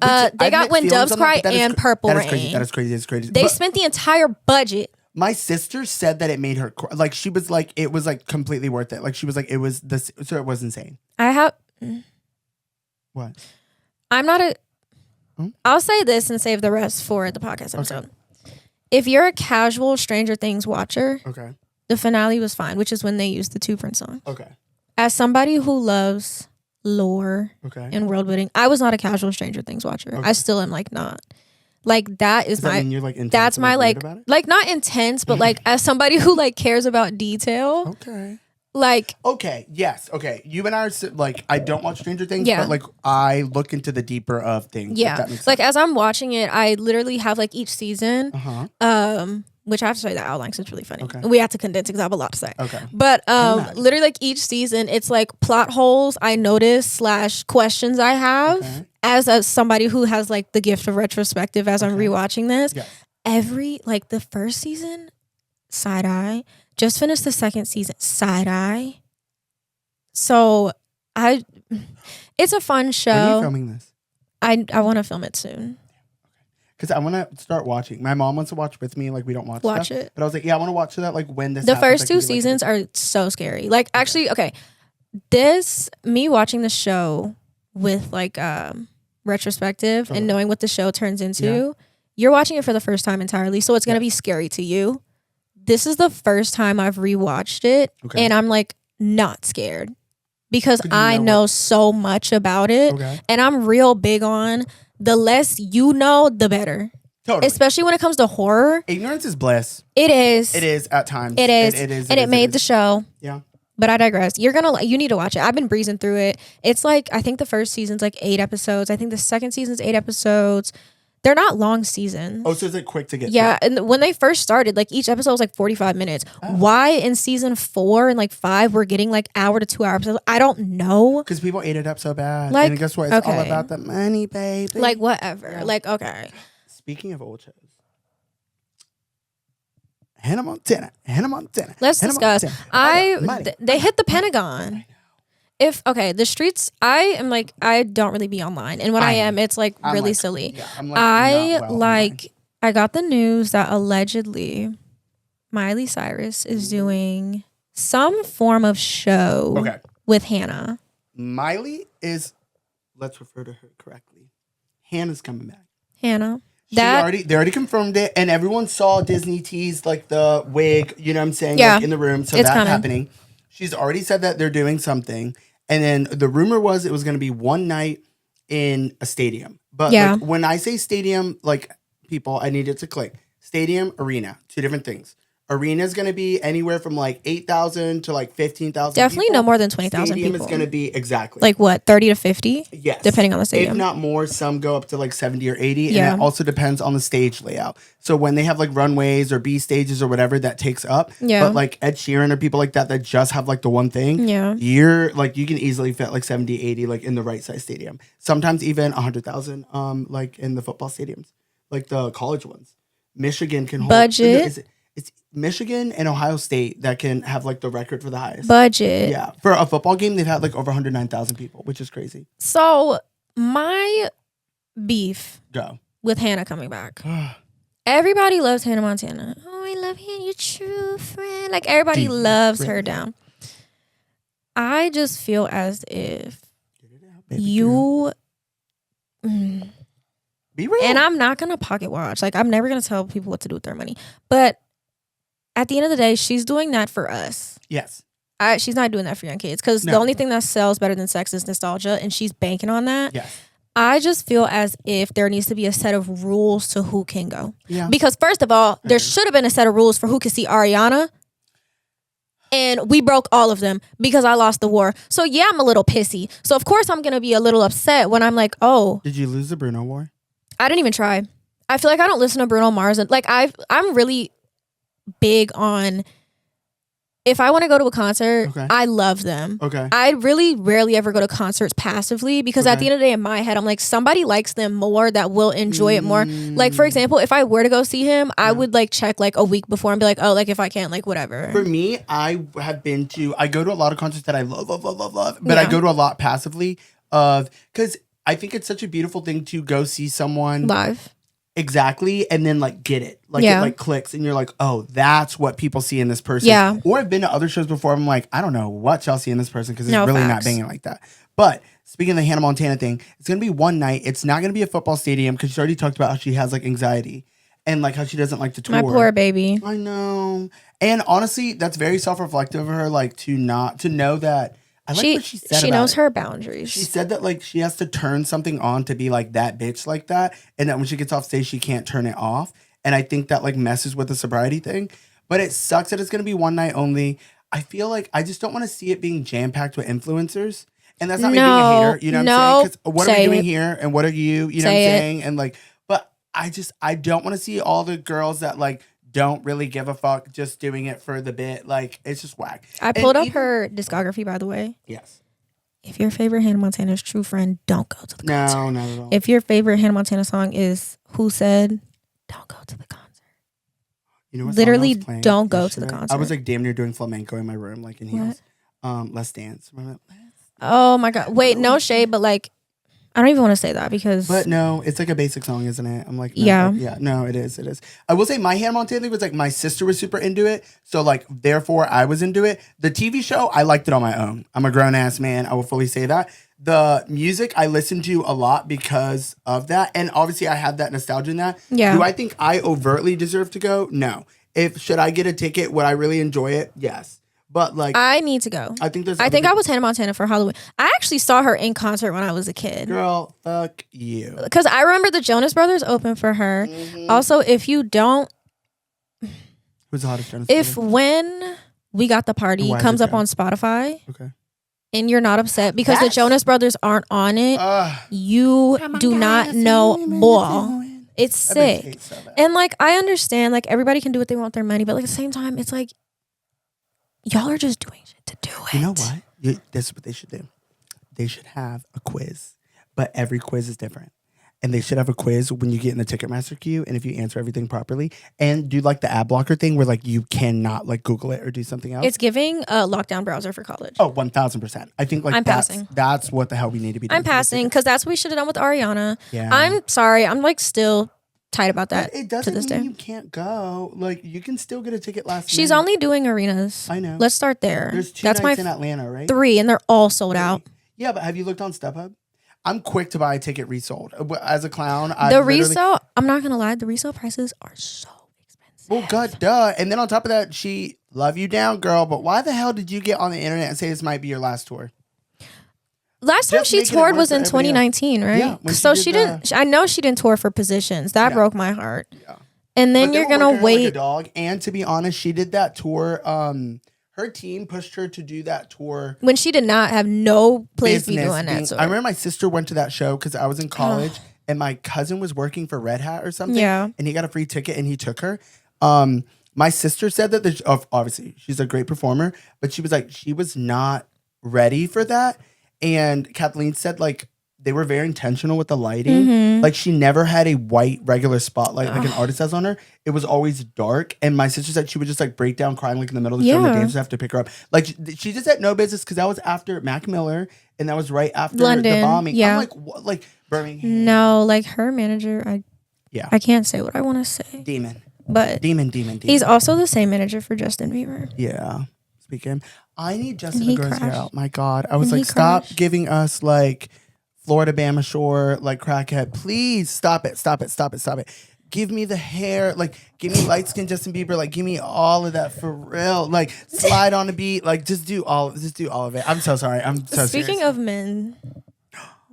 When Doves Cry and Purple Rain. That is crazy. They spent the entire budget My sister said that it made her like she was like it was like completely worth it. Like she was like it was this, so it was insane. I have What? I'm not a. I'll say this and save the rest for the podcast episode. Okay. If you're a casual Stranger Things watcher, okay, the finale was fine, which is when they used the 2 Prince songs. Okay. As somebody who loves lore and world building, I was not a casual Stranger Things watcher. Okay. I still am like not. Like that is Does my. That mean you're, like, that's my like not intense, but like as somebody who like cares about detail. Okay. Like yes, you and I are like I don't watch Stranger Things, but like I look into the deeper of things. Yeah, like sense. As I'm watching it, I literally have like each season, which I have to say the outline, so it's really funny. Okay. We have to condense because I have a lot to say. Okay, but literally like each season, it's like plot holes I notice / questions I have as somebody who has like the gift of retrospective as I'm rewatching this. Yes. Every like the first season, side eye. Just finished the second season, side eye. So it's a fun show. When are you filming this? I want to film it soon. Because I want to start watching. My mom wants to watch with me. Like we don't watch stuff, it. But I was like, yeah, I want to watch that. Like when this. The happens, first 2 seasons are so scary. Like actually, me watching the show with like retrospective and knowing what the show turns into, you're watching it for the first time entirely. So it's gonna be scary to you. This is the first time I've rewatched it, and I'm like not scared because I know so much about it, and I'm real big on the less you know, the better. Totally. Especially when it comes to horror. Ignorance is bliss. It is. It is at times. It is. And it made the show. Yeah. But I digress. You need to watch it. I've been breezing through it. It's like, I think the first season's like 8 episodes. I think the second season's 8 episodes. They're not long seasons. Oh, so it's like quick to get through. And when they first started, like each episode was like 45 minutes. Oh. Why in season 4 and like 5 we're getting like hour to 2 hour episodes? I don't know. Because people ate it up so bad. Like, and guess what? It's all about the money, baby. Like whatever. Yeah. Like, okay. Speaking of old shows. Hannah Montana. Let's discuss. They hit the Pentagon. The streets, I don't really be online. And when I am, it's like I'm really silly. Yeah, I got the news that allegedly Miley Cyrus is doing some form of show with Hannah. Miley is, let's refer to her correctly. Hannah's coming back. Hannah. They already confirmed it, and everyone saw Disney tease like the wig, you know what I'm saying, like in the room. So that's happening. She's already said that they're doing something. And then the rumor was it was going to be one night in a stadium. But like, when I say stadium, like people, I need it to click. Stadium, arena, 2 different things. Arena is going to be anywhere from like 8,000 to like 15,000. Definitely no more than 20,000 people. Stadium is going to be exactly. Like what, 30 to 50? Yes. Depending on the stadium. If not more, some go up to like 70 or 80. And it also depends on the stage layout. So when they have like runways or B stages or whatever, that takes up. Yeah. But like Ed Sheeran or people like that just have like the one thing. Yeah. You can easily fit like 70, 80 like in the right size stadium. Sometimes even 100,000 like in the football stadiums. Like the college ones. Michigan can hold. Budget. It's Michigan and Ohio State that can have like the record for the highest budget. Yeah, for a football game, they've had like over 109,000 people, which is crazy. So my beef with Hannah coming back. Everybody loves Hannah Montana. Oh, I love Hannah, your true friend. Like everybody loves her down. I just feel as if you. Be real. And I'm not gonna pocket watch. Like I'm never gonna tell people what to do with their money, but. At the end of the day, she's doing that for us. Yes. She's not doing that for young kids because the only thing that sells better than sex is nostalgia, and she's banking on that. Yes. I just feel as if there needs to be a set of rules to who can go. Yeah. Because first of all, there should have been a set of rules for who could see Ariana, and we broke all of them because I lost the war. So yeah, I'm a little pissy. So of course I'm gonna be a little upset when I'm like, oh. Did you lose the Bruno war? I didn't even try. I feel like I don't listen to Bruno Mars, and like I'm really big on if I want to go to a concert, I love them. Okay. I really rarely ever go to concerts passively because at the end of the day in my head I'm like somebody likes them more that will enjoy it more. Like for example, if I were to go see him, I would like check like a week before and be like, oh, like if I can't, like whatever. For me, I go to a lot of concerts that I love, but I go to a lot passively because I think it's such a beautiful thing to go see someone live. exactly, and then like get it. Like it like clicks and you're like, oh, that's what people see in this person. Yeah. Or I've been to other shows before. I'm like, I don't know what y'all see in this person because it's really not banging like that. But speaking of the Hannah Montana thing, it's going to be one night. It's not going to be a football stadium because she's already talked about how she has like anxiety and like how she doesn't like to tour. My poor baby. I know. And honestly, that's very self-reflective of her, like to know that. I like what she said. She knows her boundaries. She said that like she has to turn something on to be like that bitch like that, and that when she gets off stage, she can't turn it off. And I think that like messes with the sobriety thing. But it sucks that it's going to be one night only. I feel like I just don't want to see it being jam-packed with influencers. And that's not me being a hater. You know what I'm saying? Because what are we doing here? And what are you? You know what I'm saying? And like, but I don't want to see all the girls that like don't really give a fuck just doing it for the bit. Like, it's just whack. I pulled up her discography, by the way. Yes. If your favorite Hannah Montana's true friend, don't go to the concert. No, not at all. If your favorite Hannah Montana song is Who Said, don't go to the concert. You know what? Literally, don't go to the concert. I was like damn near doing flamenco in my room, like in heels. Let's Dance. Remember that? Oh my God. Wait, no shade, but like, I don't even want to say that because. But no, it's like a basic song, isn't it? I'm like, no, yeah. No, it is. It is. I will say my Hannah Montana thing was like my sister was super into it. So like, therefore I was into it. The TV show, I liked it on my own. I'm a grown ass man. I will fully say that. The music I listened to a lot because of that. And obviously I had that nostalgia in that. Yeah. Do I think I overtly deserve to go? No. Should I get a ticket? Would I really enjoy it? Yes. But like, I need to go. I think I was Hannah Montana for Halloween. I actually saw her in concert when I was a kid. Girl, fuck you. Because I remember the Jonas Brothers opened for her. Mm-hmm. Also, if you don't, who's the hottest Jonas If Brothers? When We Got the Party comes up on Spotify, okay, and you're not upset because the Jonas Brothers aren't on it, you do not know ball. It's sick. And like, I understand, like everybody can do what they want with their money, but like at the same time, it's like, y'all are just doing shit to do it. You know what? This is what they should do. They should have a quiz, but every quiz is different. And they should have a quiz when you get in the Ticketmaster queue, and if you answer everything properly, and do like the ad blocker thing where like you cannot like Google it or do something else. It's giving a lockdown browser for college. Oh, 1000%. I think like I'm passing. That's what the hell we need to be doing. I'm passing because that's what we should have done with Ariana. Yeah. I'm sorry. I'm like still tight about that. But it doesn't mean you can't go. Like you can still get a ticket last She's minute. only doing arenas. I know. Let's start there. There's 2 that's nights in Atlanta, right? 3, and they're all sold out. Yeah, but have you looked on StubHub? I'm quick to buy a ticket resold. As a clown, resale, I'm not gonna lie, the resale prices are so expensive. Well, God, duh. And then on top of that, she love you down, girl. But why the hell did you get on the internet and say this might be your last tour? Last time she toured was in 2019, right? Yeah, so she didn't. I know she didn't tour for Positions. That broke my heart. Yeah. And then you're gonna wait. Like a dog. And to be honest, she did that tour. Her team pushed her to do that tour when she did not have no place to be doing that. I remember my sister went to that show because I was in college and my cousin was working for Red Hat or something. Yeah. And he got a free ticket and he took her. My sister said that obviously she's a great performer, but she was like, she was not ready for that. And Kathleen said like they were very intentional with the lighting. Mm-hmm. Like she never had a white regular spotlight like an artist has on her. It was always dark. And my sister said she would just like break down crying like in the middle of the show and the dancers have to pick her up. Like she just had no business because that was after Mac Miller and that was right after the bombing. Yeah. I'm like, what? Like Birmingham. No, like her manager, I can't say what I want to say. Demon. But Demon. He's also the same manager for Justin Bieber. Yeah. Speaking, I need Justin to grow his hair out. My God. I was like, stop giving us like Florida Bama Shore, like crackhead. Please stop it. Give me the hair. Like, give me light skin Justin Bieber. Like, give me all of that for real. Like, slide on the beat. Like, just do all of it. I'm so sorry. I'm so Speaking of men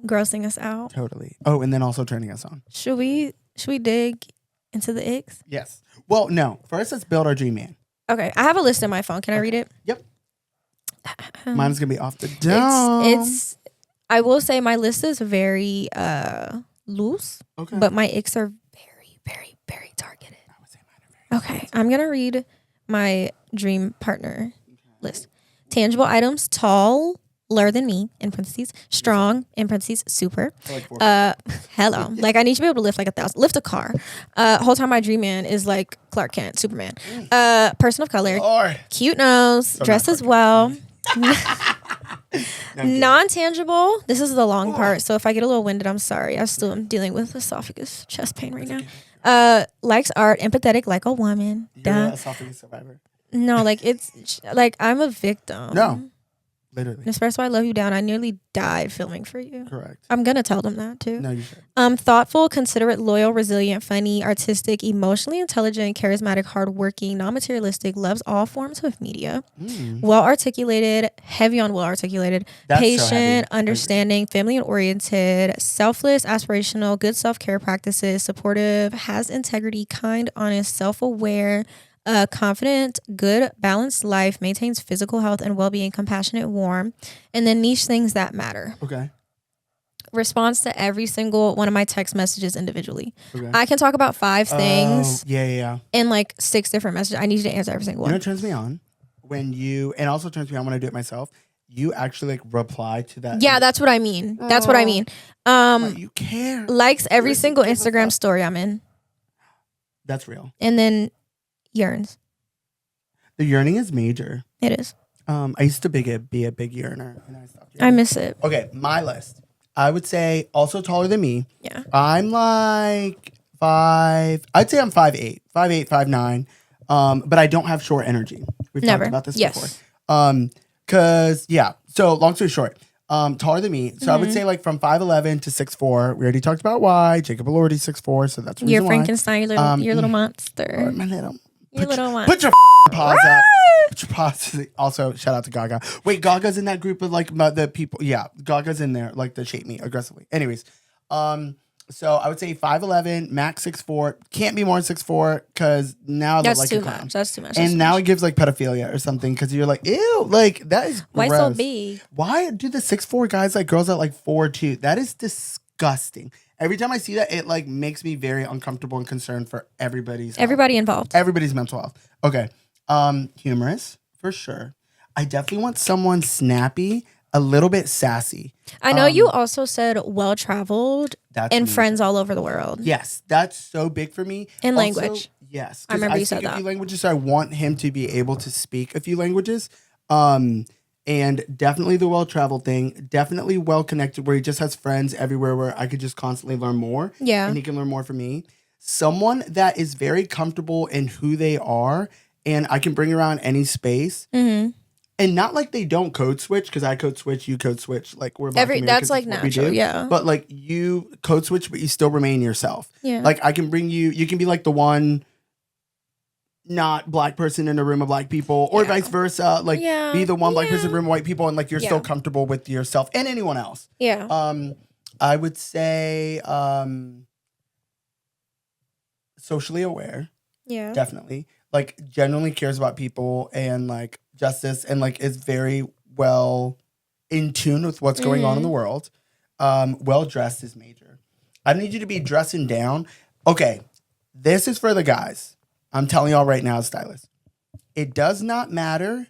grossing us out. Totally. Oh, and then also turning us on. Should we dig into the icks? Yes. Well, no. First, let's build our dream man. Okay. I have a list in my phone. Can I read it? Yep. Mine's going to be off the dome. I will say my list is very loose, but my icks are very, very, very targeted. I would say mine are very targeted. I'm going to read my dream partner list. Tangible items, taller than me, in parentheses, strong, in parentheses, super. Hello. Like, I need to be able to lift like 1,000. Lift a car. Whole time my dream man is like Clark Kent, Superman. Person of color. Lord. Cute nose. Dresses well. Non-tangible. This is the long part, so if I get a little winded, I'm sorry. I still am dealing with esophagus chest pain right now. Likes art, empathetic like a woman. You're an esophagus survivor. No, like it's like I'm a victim. No, literally. Especially why I love you down. I nearly died filming for you. Correct. I'm gonna tell them that too. No, you should. Thoughtful, considerate, loyal, resilient, funny, artistic, emotionally intelligent, charismatic, hardworking, non-materialistic, loves all forms of media. Well articulated, heavy on well articulated, patient, understanding, family oriented, selfless, aspirational, good self-care practices, supportive, has integrity, kind, honest, self-aware, confident, good, balanced life, maintains physical health and well-being, compassionate, warm, and then niche things that matter. Okay. Responds to every single one of my text messages individually. Okay. I can talk about 5 things. Yeah. In like 6 different messages. I need you to answer every single one. You know what turns me on? When you, and also turns me on when I do it myself, you actually like reply to that. Yeah, that's what I mean. That's what I mean. Like you care. Likes every single Instagram story I'm in. That's real. And then yearns. The yearning is major. It is. I used to be a big yearner. And I stopped yearning. I miss it. Okay, my list. I would say also taller than me. Yeah. I'm like 5. I'd say I'm 5'8", 5'9". But I don't have short energy. We've talked about this before. Cause so long story short, taller than me. So I would say like from 5'11" to 6'4". We already taled about why. Jacob Elordi 6'4", so that's the reason why. Frankenstein, your little monster. My little. Put your paws up. Put your paws. Also, shout out to Gaga. Wait, Gaga's in that group of like the people. Yeah, Gaga's in there, like the shape me aggressively. Anyways, so I would say 5'11", max 6'4". Can't be more than 6'4", because now I look like a clown. Much. That's too much. And now it gives like pedophilia or something, because you're like, ew, like that is gross. Why so big? Why do the 6'4" guys like girls at like 4'2"? That is disgusting. Every time I see that, it like makes me very uncomfortable and concerned for everybody's involved. Everybody's mental health. Okay. Humorous for sure. I definitely want someone snappy, a little bit sassy. I know you also said well-traveled and friends all over the world. Yes, that's so big for me. And language. Yes. I remember you said that. A few languages, so I want him to be able to speak a few languages. And definitely the well-traveled thing. Definitely well-connected, where he just has friends everywhere where I could just constantly learn more. Yeah. And he can learn more from me. Someone that is very comfortable in who they are, and I can bring around any space. Mm-hmm. And not like they don't code switch, because I code switch, you code switch. Like we're Black Americans, that's like natural, yeah. But like you code switch, but you still remain yourself. Yeah. Like I can bring you can be like the one not black person in a room of black people, or vice versa. Like be the one black person in a room of white people, and like you're still comfortable with yourself and anyone else. Yeah. I would say socially aware. Yeah. Definitely. Like genuinely cares about people and like justice, and like is very well in tune with what's going on in the world. Well dressed is major. I need you to be dressing down. Okay. This is for the guys. I'm telling y'all right now, stylist. It does not matter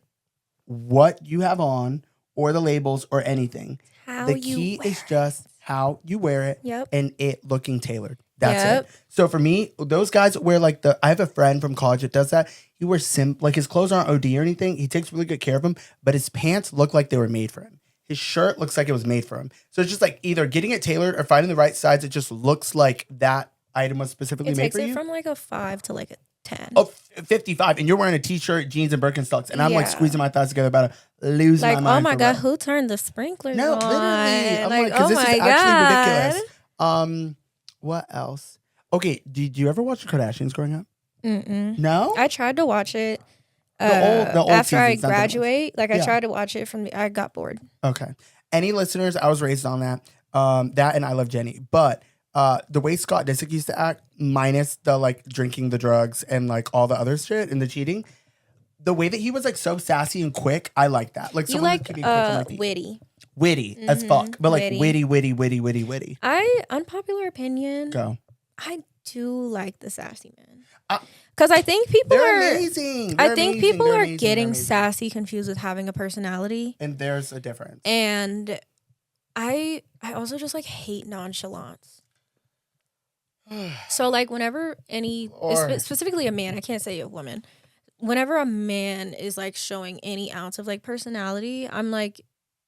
what you have on or the labels or anything. The key is just how you wear it and it looking tailored. That's it. So for me, those guys wear like I have a friend from college that does that. He wears like his clothes aren't OD or anything. He takes really good care of them, but his pants look like they were made for him. His shirt looks like it was made for him. So it's just like either getting it tailored or finding the right size. It just looks like that item was specifically made for you. It takes it from like a 5 to like a 10. Oh, 55. And you're wearing a t-shirt, jeans, and Birkenstocks. And I'm like squeezing my thighs together about to lose my mind. Like, oh my God, who turned the sprinklers on? No, literally. I'm like, oh this my is God. actually ridiculous. What else? Okay, did you ever watch the Kardashians growing up? Mm-mm. No? I tried to watch it the old after I seasons, graduate. Like, I tried to watch it I got bored. Okay. Any listeners, I was raised on that. That and I Love Jenny. But the way Scott Disick used to act, minus the like drinking the drugs and like all the other shit and the cheating, the way that he was like so sassy and quick, I like that. Like you like witty. Witty as fuck. But like witty. Unpopular opinion. Go. I do like the sassy men. Because I think people are amazing. I think people are getting sassy confused with having a personality. And there's a difference. And I also just like hate nonchalance. So like whenever specifically a man, I can't say a woman. Whenever a man is like showing any ounce of like personality, I'm like,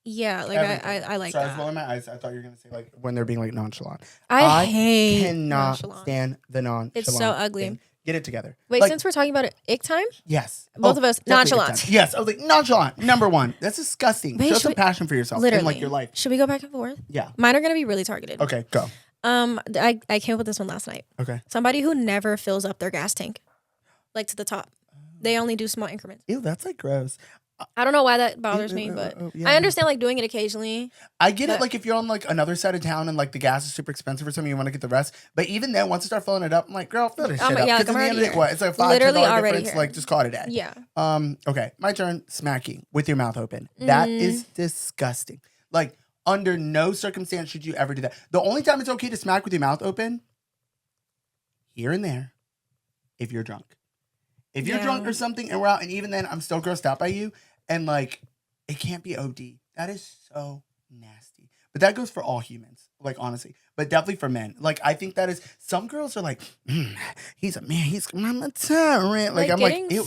Yeah, like I like Sorry, I that. was rolling my eyes. I thought you were gonna say like when they're being like nonchalant. I hate cannot nonchalant. stand the nonchalant. It's so ugly. thing. Get it together. Wait, like, since we're talking about it, ick time? Yes. Both of us, definitely nonchalant. Yes, I was like nonchalant. Number one. That's disgusting. Wait, Show some passion for yourself literally. in like your life. Should we go back and forth? Yeah. Mine are gonna be really targeted. Okay, go. I came up with this one last night. Okay. Somebody who never fills up their gas tank, like to the top. They only do small increments. Ew, that's like gross. I don't know why that bothers me, but yeah. I understand like doing it occasionally. I get it, like if you're on like another side of town and like the gas is super expensive or something, you want to get the rest. But even then, once you start filling it up, I'm like, girl, fill this shit up. Yeah, Because like, at the end of the day, what? It's like $5 literally difference. here. Like just call it a day. Yeah. Okay, my turn. Smacking with your mouth open. That is disgusting. Like under no circumstance should you ever do that. The only time it's okay to smack with your mouth open, here and there, if you're drunk. If you're drunk or something and we're out, and even then I'm still grossed out by you, and like it can't be OD. That is so nasty. But that goes for all humans, like honestly. But definitely for men. Like I think that is some girls are like, he's a man, he's a tyrant. Like I'm like, ew,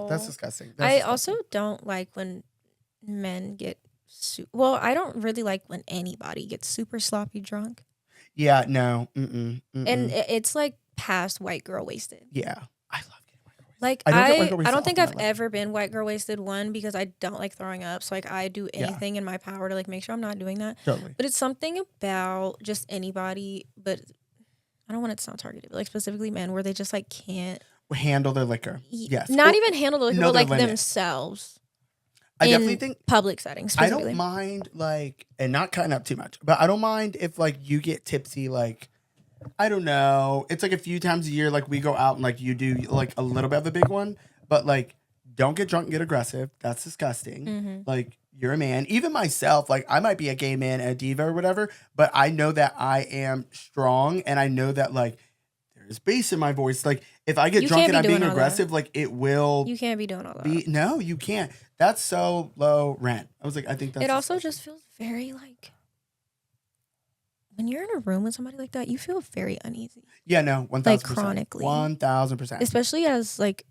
that's disgusting. I also don't like when men get well, I don't really like when anybody gets super sloppy drunk. Yeah, no. And it's like past white girl wasted. Yeah. I love like I don't think I've ever been white girl wasted because I don't like throwing up. So like I do anything in my power to like make sure I'm not doing that. Totally. But it's something about just anybody, but I don't want it to sound targeted, but like specifically men where they just like can't handle their liquor. Yes. Not even handle the liquor, but like themselves. I definitely think public settings. I don't mind like, and not cutting up too much, but I don't mind if like you get tipsy like. I don't know. It's like a few times a year, like we go out and like you do like a little bit of a big one, but like don't get drunk and get aggressive. That's disgusting. Like you're a man. Even myself, like I might be a gay man, a diva or whatever, but I know that I am strong and I know that like there's bass in my voice. Like if I get drunk and I'm being aggressive, like it will. You can't be doing all that. No, you can't. That's so low rent. I was like, I think that's. It also just feels very like. When you're in a room with somebody like that, you feel very uneasy. Yeah, no, 1,000%. Like chronically. 1,000%. Especially as like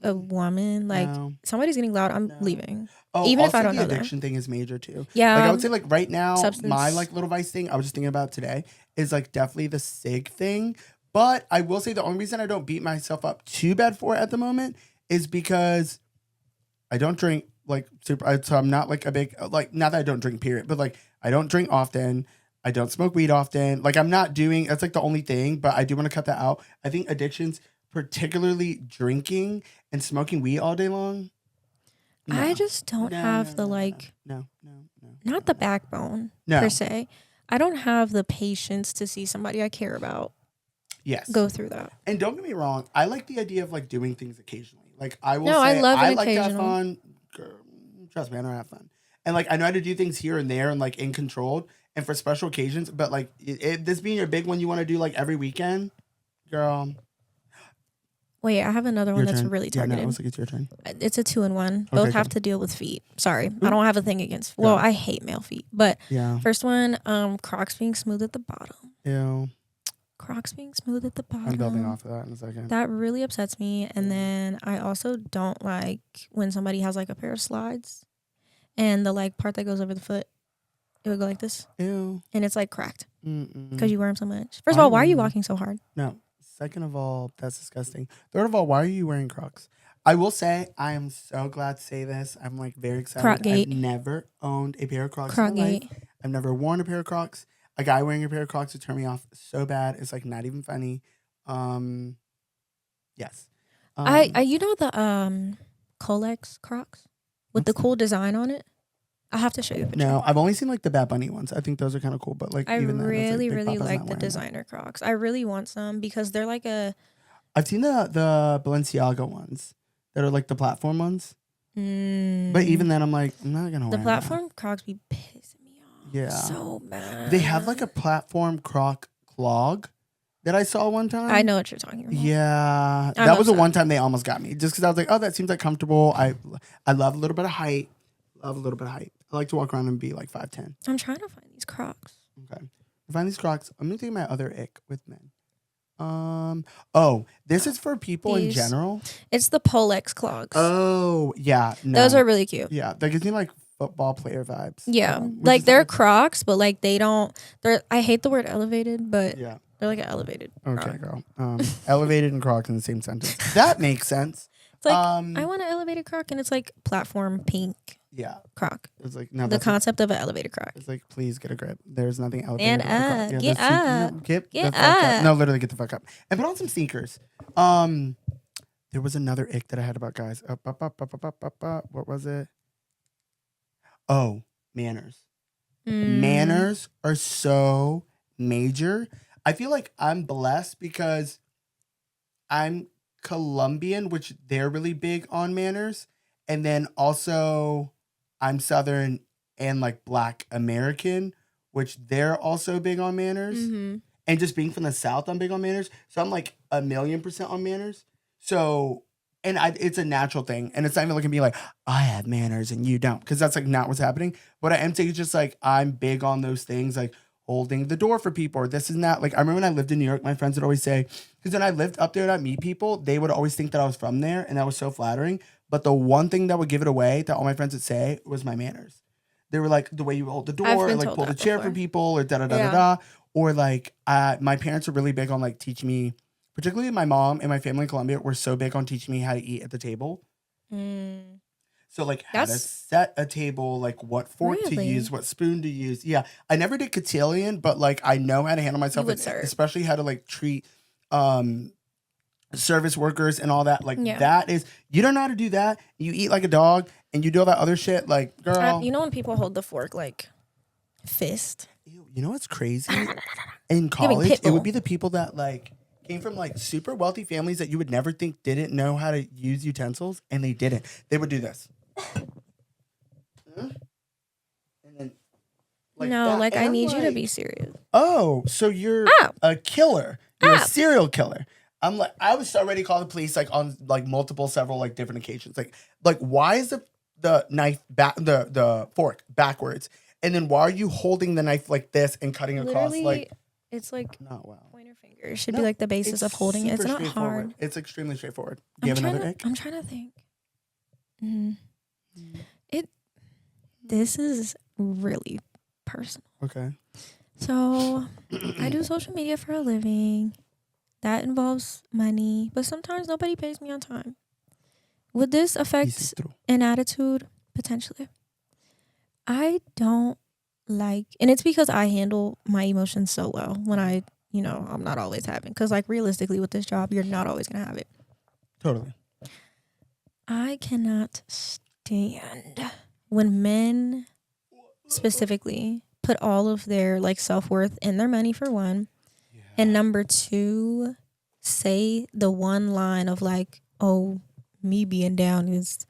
a woman, like somebody's getting loud, I'm leaving. Oh, even if I don't know the addiction thing is major too. Yeah. Like I would say like right now, my like little vice thing, I was just thinking about today, is like definitely the cig thing. But I will say the only reason I don't beat myself up too bad for it at the moment is because I don't drink like super. So I'm not like a big, like, not that I don't drink, period, but like I don't drink often. I don't smoke weed often. Like I'm not doing, that's like the only thing, but I do want to cut that out. I think addictions, particularly drinking and smoking weed all day long. No. I just don't have the like, not the backbone per se. I don't have the patience to see somebody I care about go through that. And don't get me wrong, I like the idea of like doing things occasionally. Like I will say, I love I like to have fun. Trust me, I don't have fun. And like I know how to do things here and there and like in controlled. And for special occasions, but like this being your big one, you want to do like every weekend, girl. Wait, I have another one that's really targeted. Yeah, no, I was like, it's your turn. It's a 2-in-1. Both have to deal with feet. Sorry, I don't have a thing against. Well, I hate male feet, but first one, Crocs being smooth at the bottom. Ew. Crocs being smooth at the bottom. I'm building off of that in a second. That really upsets me. And then I also don't like when somebody has like a pair of slides, and the like part that goes over the foot. It would go like this. Ew. And it's like cracked. Because you wear them so much. First of all, why are you walking so hard? No. Second of all, that's disgusting. Third of all, why are you wearing Crocs? I will say, I am so glad to say this. I'm like very excited. Croc-gate. I've never owned a pair of Crocs in my life. I've never worn a pair of Crocs. A guy wearing a pair of Crocs would turn me off so bad. It's like not even funny. Yes. You know the Colex Crocs with the cool design on it? I'll have to show you a picture. No, I've only seen like the Bad Bunny ones. I think those are kind of cool, but like I even really like the designer Crocs. I really want some because they're like a. I've seen the Balenciaga ones that are like the platform ones. But even then, I'm like, I'm not gonna wear the platform Crocs be pissing me off. Yeah, so bad. They have like a platform Croc clog that I saw one time. I know what you're talking about. Yeah, that was the one time they almost got me just because I was like, oh, that seems like comfortable. I love a little bit of height. I like to walk around and be like 5'10". I'm trying to find these Crocs. Okay. To find these Crocs, I'm going to take my other ick with men. This is for people in general. It's the Polex clogs. Oh, yeah. No. Those are really cute. Yeah. That gives me like football player vibes. Yeah, like they're Crocs, but like they don't. I hate the word elevated, but yeah, they're like an elevated. okay, Croc. girl. Elevated and Crocs in the same sentence. That makes sense. It's like I want an elevated Croc, and it's like platform pink. Yeah, Croc. it's like no. The concept of an elevated Croc. It's like, please get a grip. There's nothing elevated. And Yeah, get up. No, get the fuck up. No, literally get the fuck up. And put on some sneakers. There was another ick that I had about guys. What was it? Oh, manners. Manners are so major. I feel like I'm blessed because I'm Colombian, which they're really big on manners. And then also I'm Southern and like Black American, which they're also big on manners. Mm-hmm. And just being from the South, I'm big on manners. So I'm like 1,000,000% on manners. So, and it's a natural thing. And it's not even looking at me like, I have manners and you don't. Because that's like not what's happening. What I am saying is just like, I'm big on those things, like holding the door for people or this and that. Like I remember when I lived in New York, my friends would always say, because when I lived up there and I'd meet people, they would always think that I was from there. And that was so flattering. But the one thing that would give it away that all my friends would say was my manners. They were like, the way you hold the door, or like pull the chair for people, or da-da-da-da-da. Or like, my parents were really big on like teaching me, particularly my mom and my family in Colombia were so big on teaching me how to eat at the table. So like how to set a table, like what fork to use, what spoon to use. Yeah, I never did cotillion, but like I know how to handle myself, especially how to like treat service workers and all that. Like that is, you don't know how to do that. You eat like a dog and you do all that other shit. Like, girl. You know when people hold the fork like fist? You know what's crazy? In college, it would be the people that like came from like super wealthy families that you would never think didn't know how to use utensils, and they didn't. They would do this. And then, like no, that. Like and I need you to be serious. Oh, so you're a killer. You're a serial killer. I'm like, I was already called the police like on like several like different occasions. Like why is the knife back the fork backwards? And then why are you holding the knife like this and cutting across? Like it's like not well. Pointer finger. It should be like the basis of holding it. It's not hard. It's extremely straightforward. Do you have another ick? I'm trying to think. This is really personal. Okay. So I do social media for a living. That involves money, but sometimes nobody pays me on time. Would this affect an attitude? Potentially. I don't like, and it's because I handle my emotions so well when I'm not always having, because like realistically with this job, you're not always going to have it. Totally. I cannot stand when men specifically put all of their like self-worth in their money for one. Yeah. And number two, say the one line of like, oh, me being down is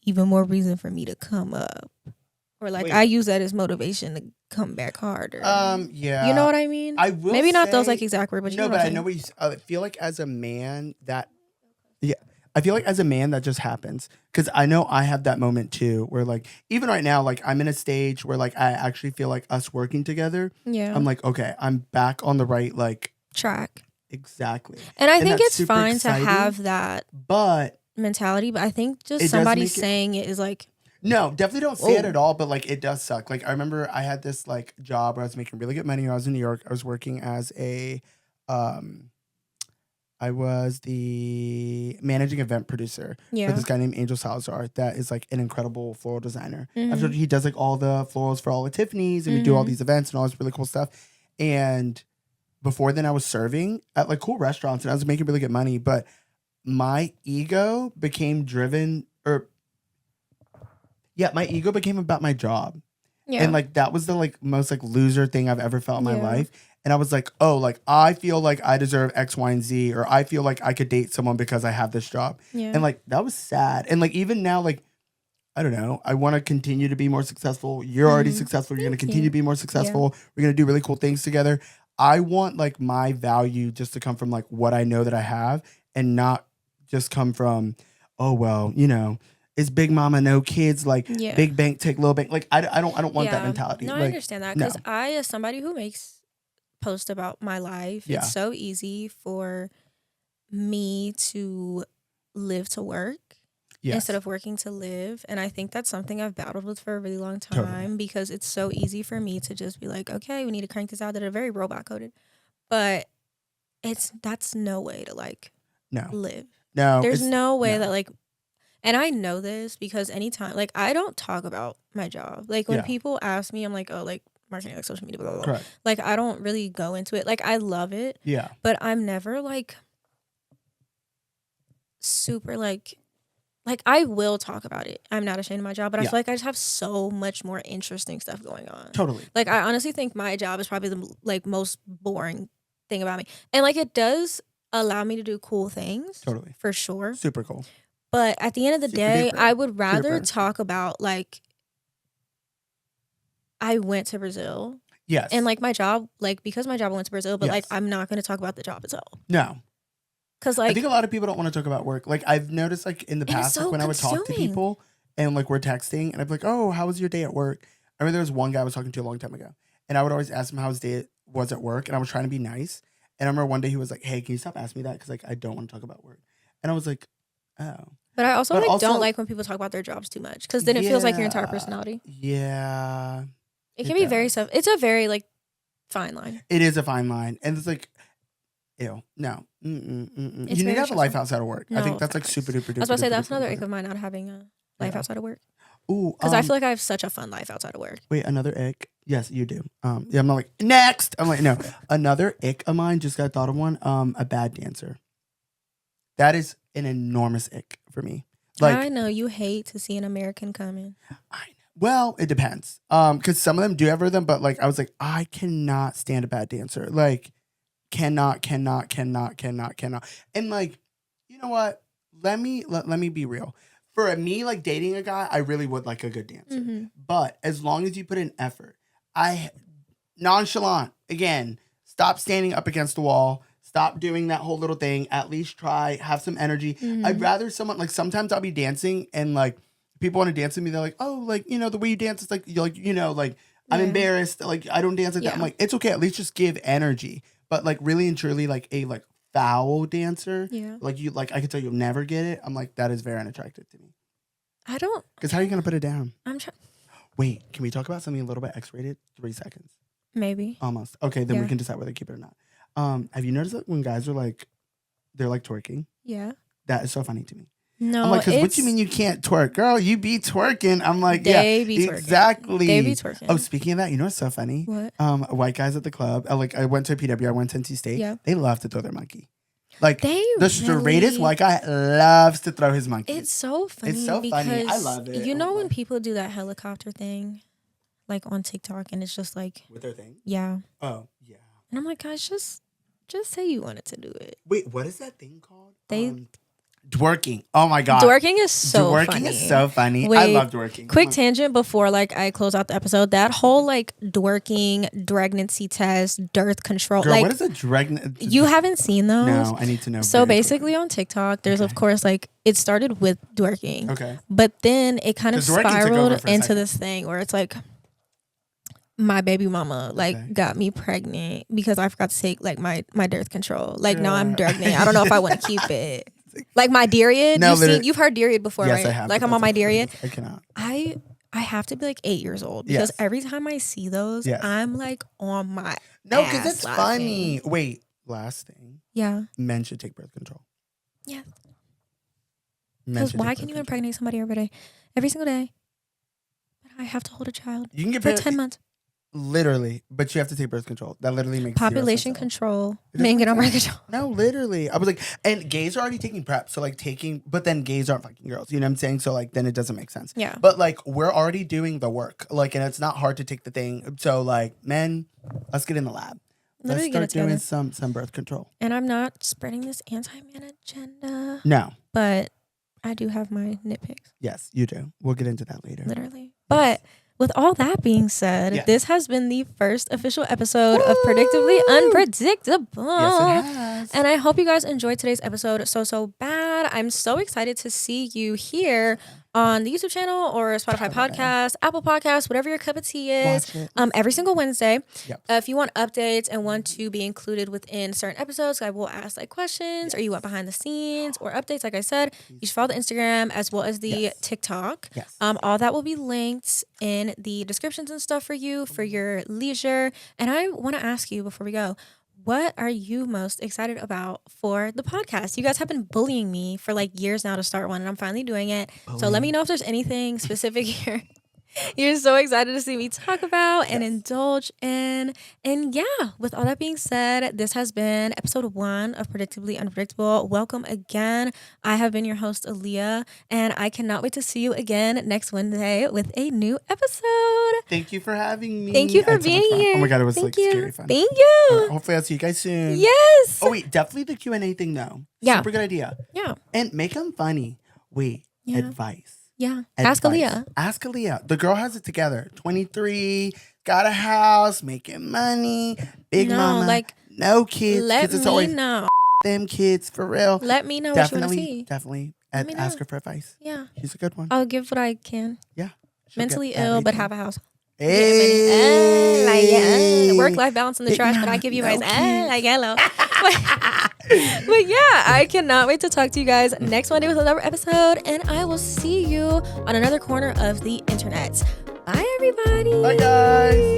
even more reason for me to come up. Or like I use that as motivation to come back harder. Yeah. You know what I mean? I will maybe not those like exact words, but you know what I know what you I feel like as a man that I feel like as a man that just happens, because I know I have that moment too where like even right now like I'm in a stage where like I actually feel like us working together. Yeah. I'm like, okay, I'm back on the right like track. Exactly. And I think it's fine exciting, to have that mentality, but I think just somebody saying it is like, no, definitely don't say it at all, but like it does suck. Like I remember I had this like job where I was making really good money when I was in New York. I was working as I was the managing event producer for this guy named Angel Salazar that is like an incredible floral designer. Mm-hmm. He does like all the florals for all the Tiffany's and we do all these events and all this really cool stuff. And before then I was serving at like cool restaurants and I was making really good money, but my ego became my ego became about my job. Yeah. And like that was the like most like loser thing I've ever felt in my life. And I was like, oh, like I feel like I deserve X, Y, and Z, or I feel like I could date someone because I have this job. Yeah. And like that was sad. And like even now, like, I don't know, I want to continue to be more successful. You're already successful. You're going to continue to be more successful. Yeah. We're going to do really cool things together. I want like my value just to come from like what I know that I have and not just come from, oh, well, you know, it's big mama, no kids, like big bank, take little bank. Like I don't want that mentality. No, like, I understand that because I, as somebody who makes posts about my life, it's so easy for me to live to work instead of working to live. And I think that's something I've battled with for a really long time because it's so easy for me to just be like, okay, we need to crank this out. That are very robot coded, but that's no way to like live. No, there's no way that like, and I know this because anytime like I don't talk about my job. Like when people ask me, I'm like, oh, like marketing, like social media, blah, blah, blah. Like I don't really go into it. Like I love it. Yeah. But I'm never like super like I will talk about it. I'm not ashamed of my job, but I feel like I just have so much more interesting stuff going on. Totally. Like I honestly think my job is probably the like most boring thing about me. And like it does allow me to do cool things. Totally. For sure. Super cool. But at the end of the day, I would rather talk about like I went to Brazil. Yes. And like my job, like because my job I went to Brazil, but like I'm not going to talk about the job itself. No. Because like I think a lot of people don't want to talk about work. Like I've noticed like in the past, like when I would talk to people and like we're texting and I'd be like, oh, how was your day at work? I remember there was one guy I was talking to a long time ago and I would always ask him how his day was at work and I was trying to be nice. And I remember one day he was like, hey, can you stop asking me that? Because like I don't want to talk about work. And I was like, oh. But I also don't like when people talk about their jobs too much because then it feels like your entire personality. Yeah. It can be very it's a very like fine line. It is a fine line. And it's like, ew, no. You need to have a life outside of work. No, I think that's like super duper duper. I was about to say that's another ick of mine, not having a life outside of work. Ooh, because I feel like I have such a fun life outside of work. Wait, another ick? Yes, you do. Yeah, I'm not like next. I'm like no. Another ick of mine. Just got thought of one. A bad dancer. That is an enormous ick for me. Like I know you hate to see an American coming. I know. Well, it depends. Because some of them do have rhythm, but like I was like, I cannot stand a bad dancer. Like. Cannot. And like, you know what? Let me be real. For me, like dating a guy, I really would like a good dancer. Mm-hmm. But as long as you put in effort, nonchalant. Again, stop standing up against the wall. Stop doing that whole little thing. At least try, have some energy. Mm-hmm. I'd rather someone like sometimes I'll be dancing and like people want to dance with me. They're like, oh, like, you know, the way you dance is like, you're like, you know, like I'm embarrassed. Like I don't dance like that. I'm like, it's okay. At least just give energy. But like really and truly like a like foul dancer, like you like I could tell you'll never get it. I'm like that is very unattractive to me. I don't. Because how are you gonna put it down? I'm trying. Wait, can we talk about something a little bit X-rated? 3 seconds. Maybe. Almost. Okay, then we can decide whether to keep it or not. Have you noticed that when guys are like, they're like twerking? Yeah. That is so funny to me. No, I'm like, because what you mean you can't twerk, girl? You be twerking. I'm like, they be twerking. Exactly. They be twerking. Oh, speaking of that, you know what's so funny? What? White guys at the club. I went to PW. I went to NC State. Yeah. They love to throw their monkey. Like the straightest white guy loves to throw his monkey. It's so funny. It's so funny. I love it. You know when people do that helicopter thing, like on TikTok, and it's just like with their thing. Yeah. Oh yeah. And I'm like, guys, just say you wanted to do it. Wait, what is that thing called? Dworking. Oh my God. Dworking is so funny. Dworking is so funny. Wait, I love dworking. Quick tangent before like I close out the episode. That whole like dworking, pregnancy test, birth control. Girl, like what is a pregnancy? You haven't seen those? No, I need to know. So basically on TikTok, there's of course like it started with dworking. Okay. But then it kind of spiraled into this thing where it's like my baby mama like got me pregnant because I forgot to take like my birth control. Like now I'm pregnant. I don't know if I want to keep it. Like my Dariad, no, you've heard Dariad before, yes, right? I have. Like I'm on my Dariad. I cannot. I have to be like 8 years old because every time I see those, I'm like on my no, because it's funny. Wait, last thing. Yeah. Men should take birth control. Yeah. Because why can you impregnate somebody every single day? But I have to hold a child for 10 months. Literally, but you have to take birth control. That literally makes population control. Men get on birth control. No, literally. I was like, and gays are already taking PrEP, so like but then gays aren't fucking girls. You know what I'm saying? So like, then it doesn't make sense. Yeah. But like, we're already doing the work. Like, and it's not hard to take the thing. So like, men, let's get in the lab. Let's start doing some birth control. And I'm not spreading this anti-man agenda. No. But I do have my nitpicks. Yes, you do. We'll get into that later. Literally. But with all that being said, this has been the first official episode of Predictably Unpredictable. Yes, it has. And I hope you guys enjoyed today's episode so bad. I'm so excited to see you here on the YouTube channel or Spotify podcast, Apple Podcast, whatever your cup of tea is. Every single Wednesday. Yep. If you want updates and want to be included within certain episodes, I will ask like questions or you want behind the scenes or updates. Like I said, you should follow the Instagram as well as the TikTok. Yes. All that will be linked in the descriptions and stuff for you for your leisure. And I want to ask you before we go, what are you most excited about for the podcast? You guys have been bullying me for like years now to start one, and I'm finally doing it. So let me know if there's anything specific here you're so excited to see me talk about and indulge in. And yeah, with all that being said, this has been episode 1 of Predictably Unpredictable. Welcome again. I have been your host, Aliyah, and I cannot wait to see you again next Wednesday with a new episode. Thank you for having me. Thank you for being here. Oh my God, it was scary fun. Thank you. Hopefully I'll see you guys soon. Yes. Oh wait, definitely the Q&A thing though. Yeah. Super good idea. Yeah. And make them funny. Wait, advice. Yeah. Advice. Ask Aliyah. Ask Aliyah. The girl has it together. 23, got a house, making money, big mama, like, no kids. Let it's me always know. Them kids, for real. Let me know what you want to see. Definitely. Let me know. Ask her for advice. Yeah. She's a good one. I'll give what I can. Yeah. Mentally ill, but have a house. Hey. Work-life balance in the trash, but I give you guys like hello. But yeah, I cannot wait to talk to you guys next Monday with another episode, and I will see you on another corner of the internet. Bye, everybody. Bye, guys.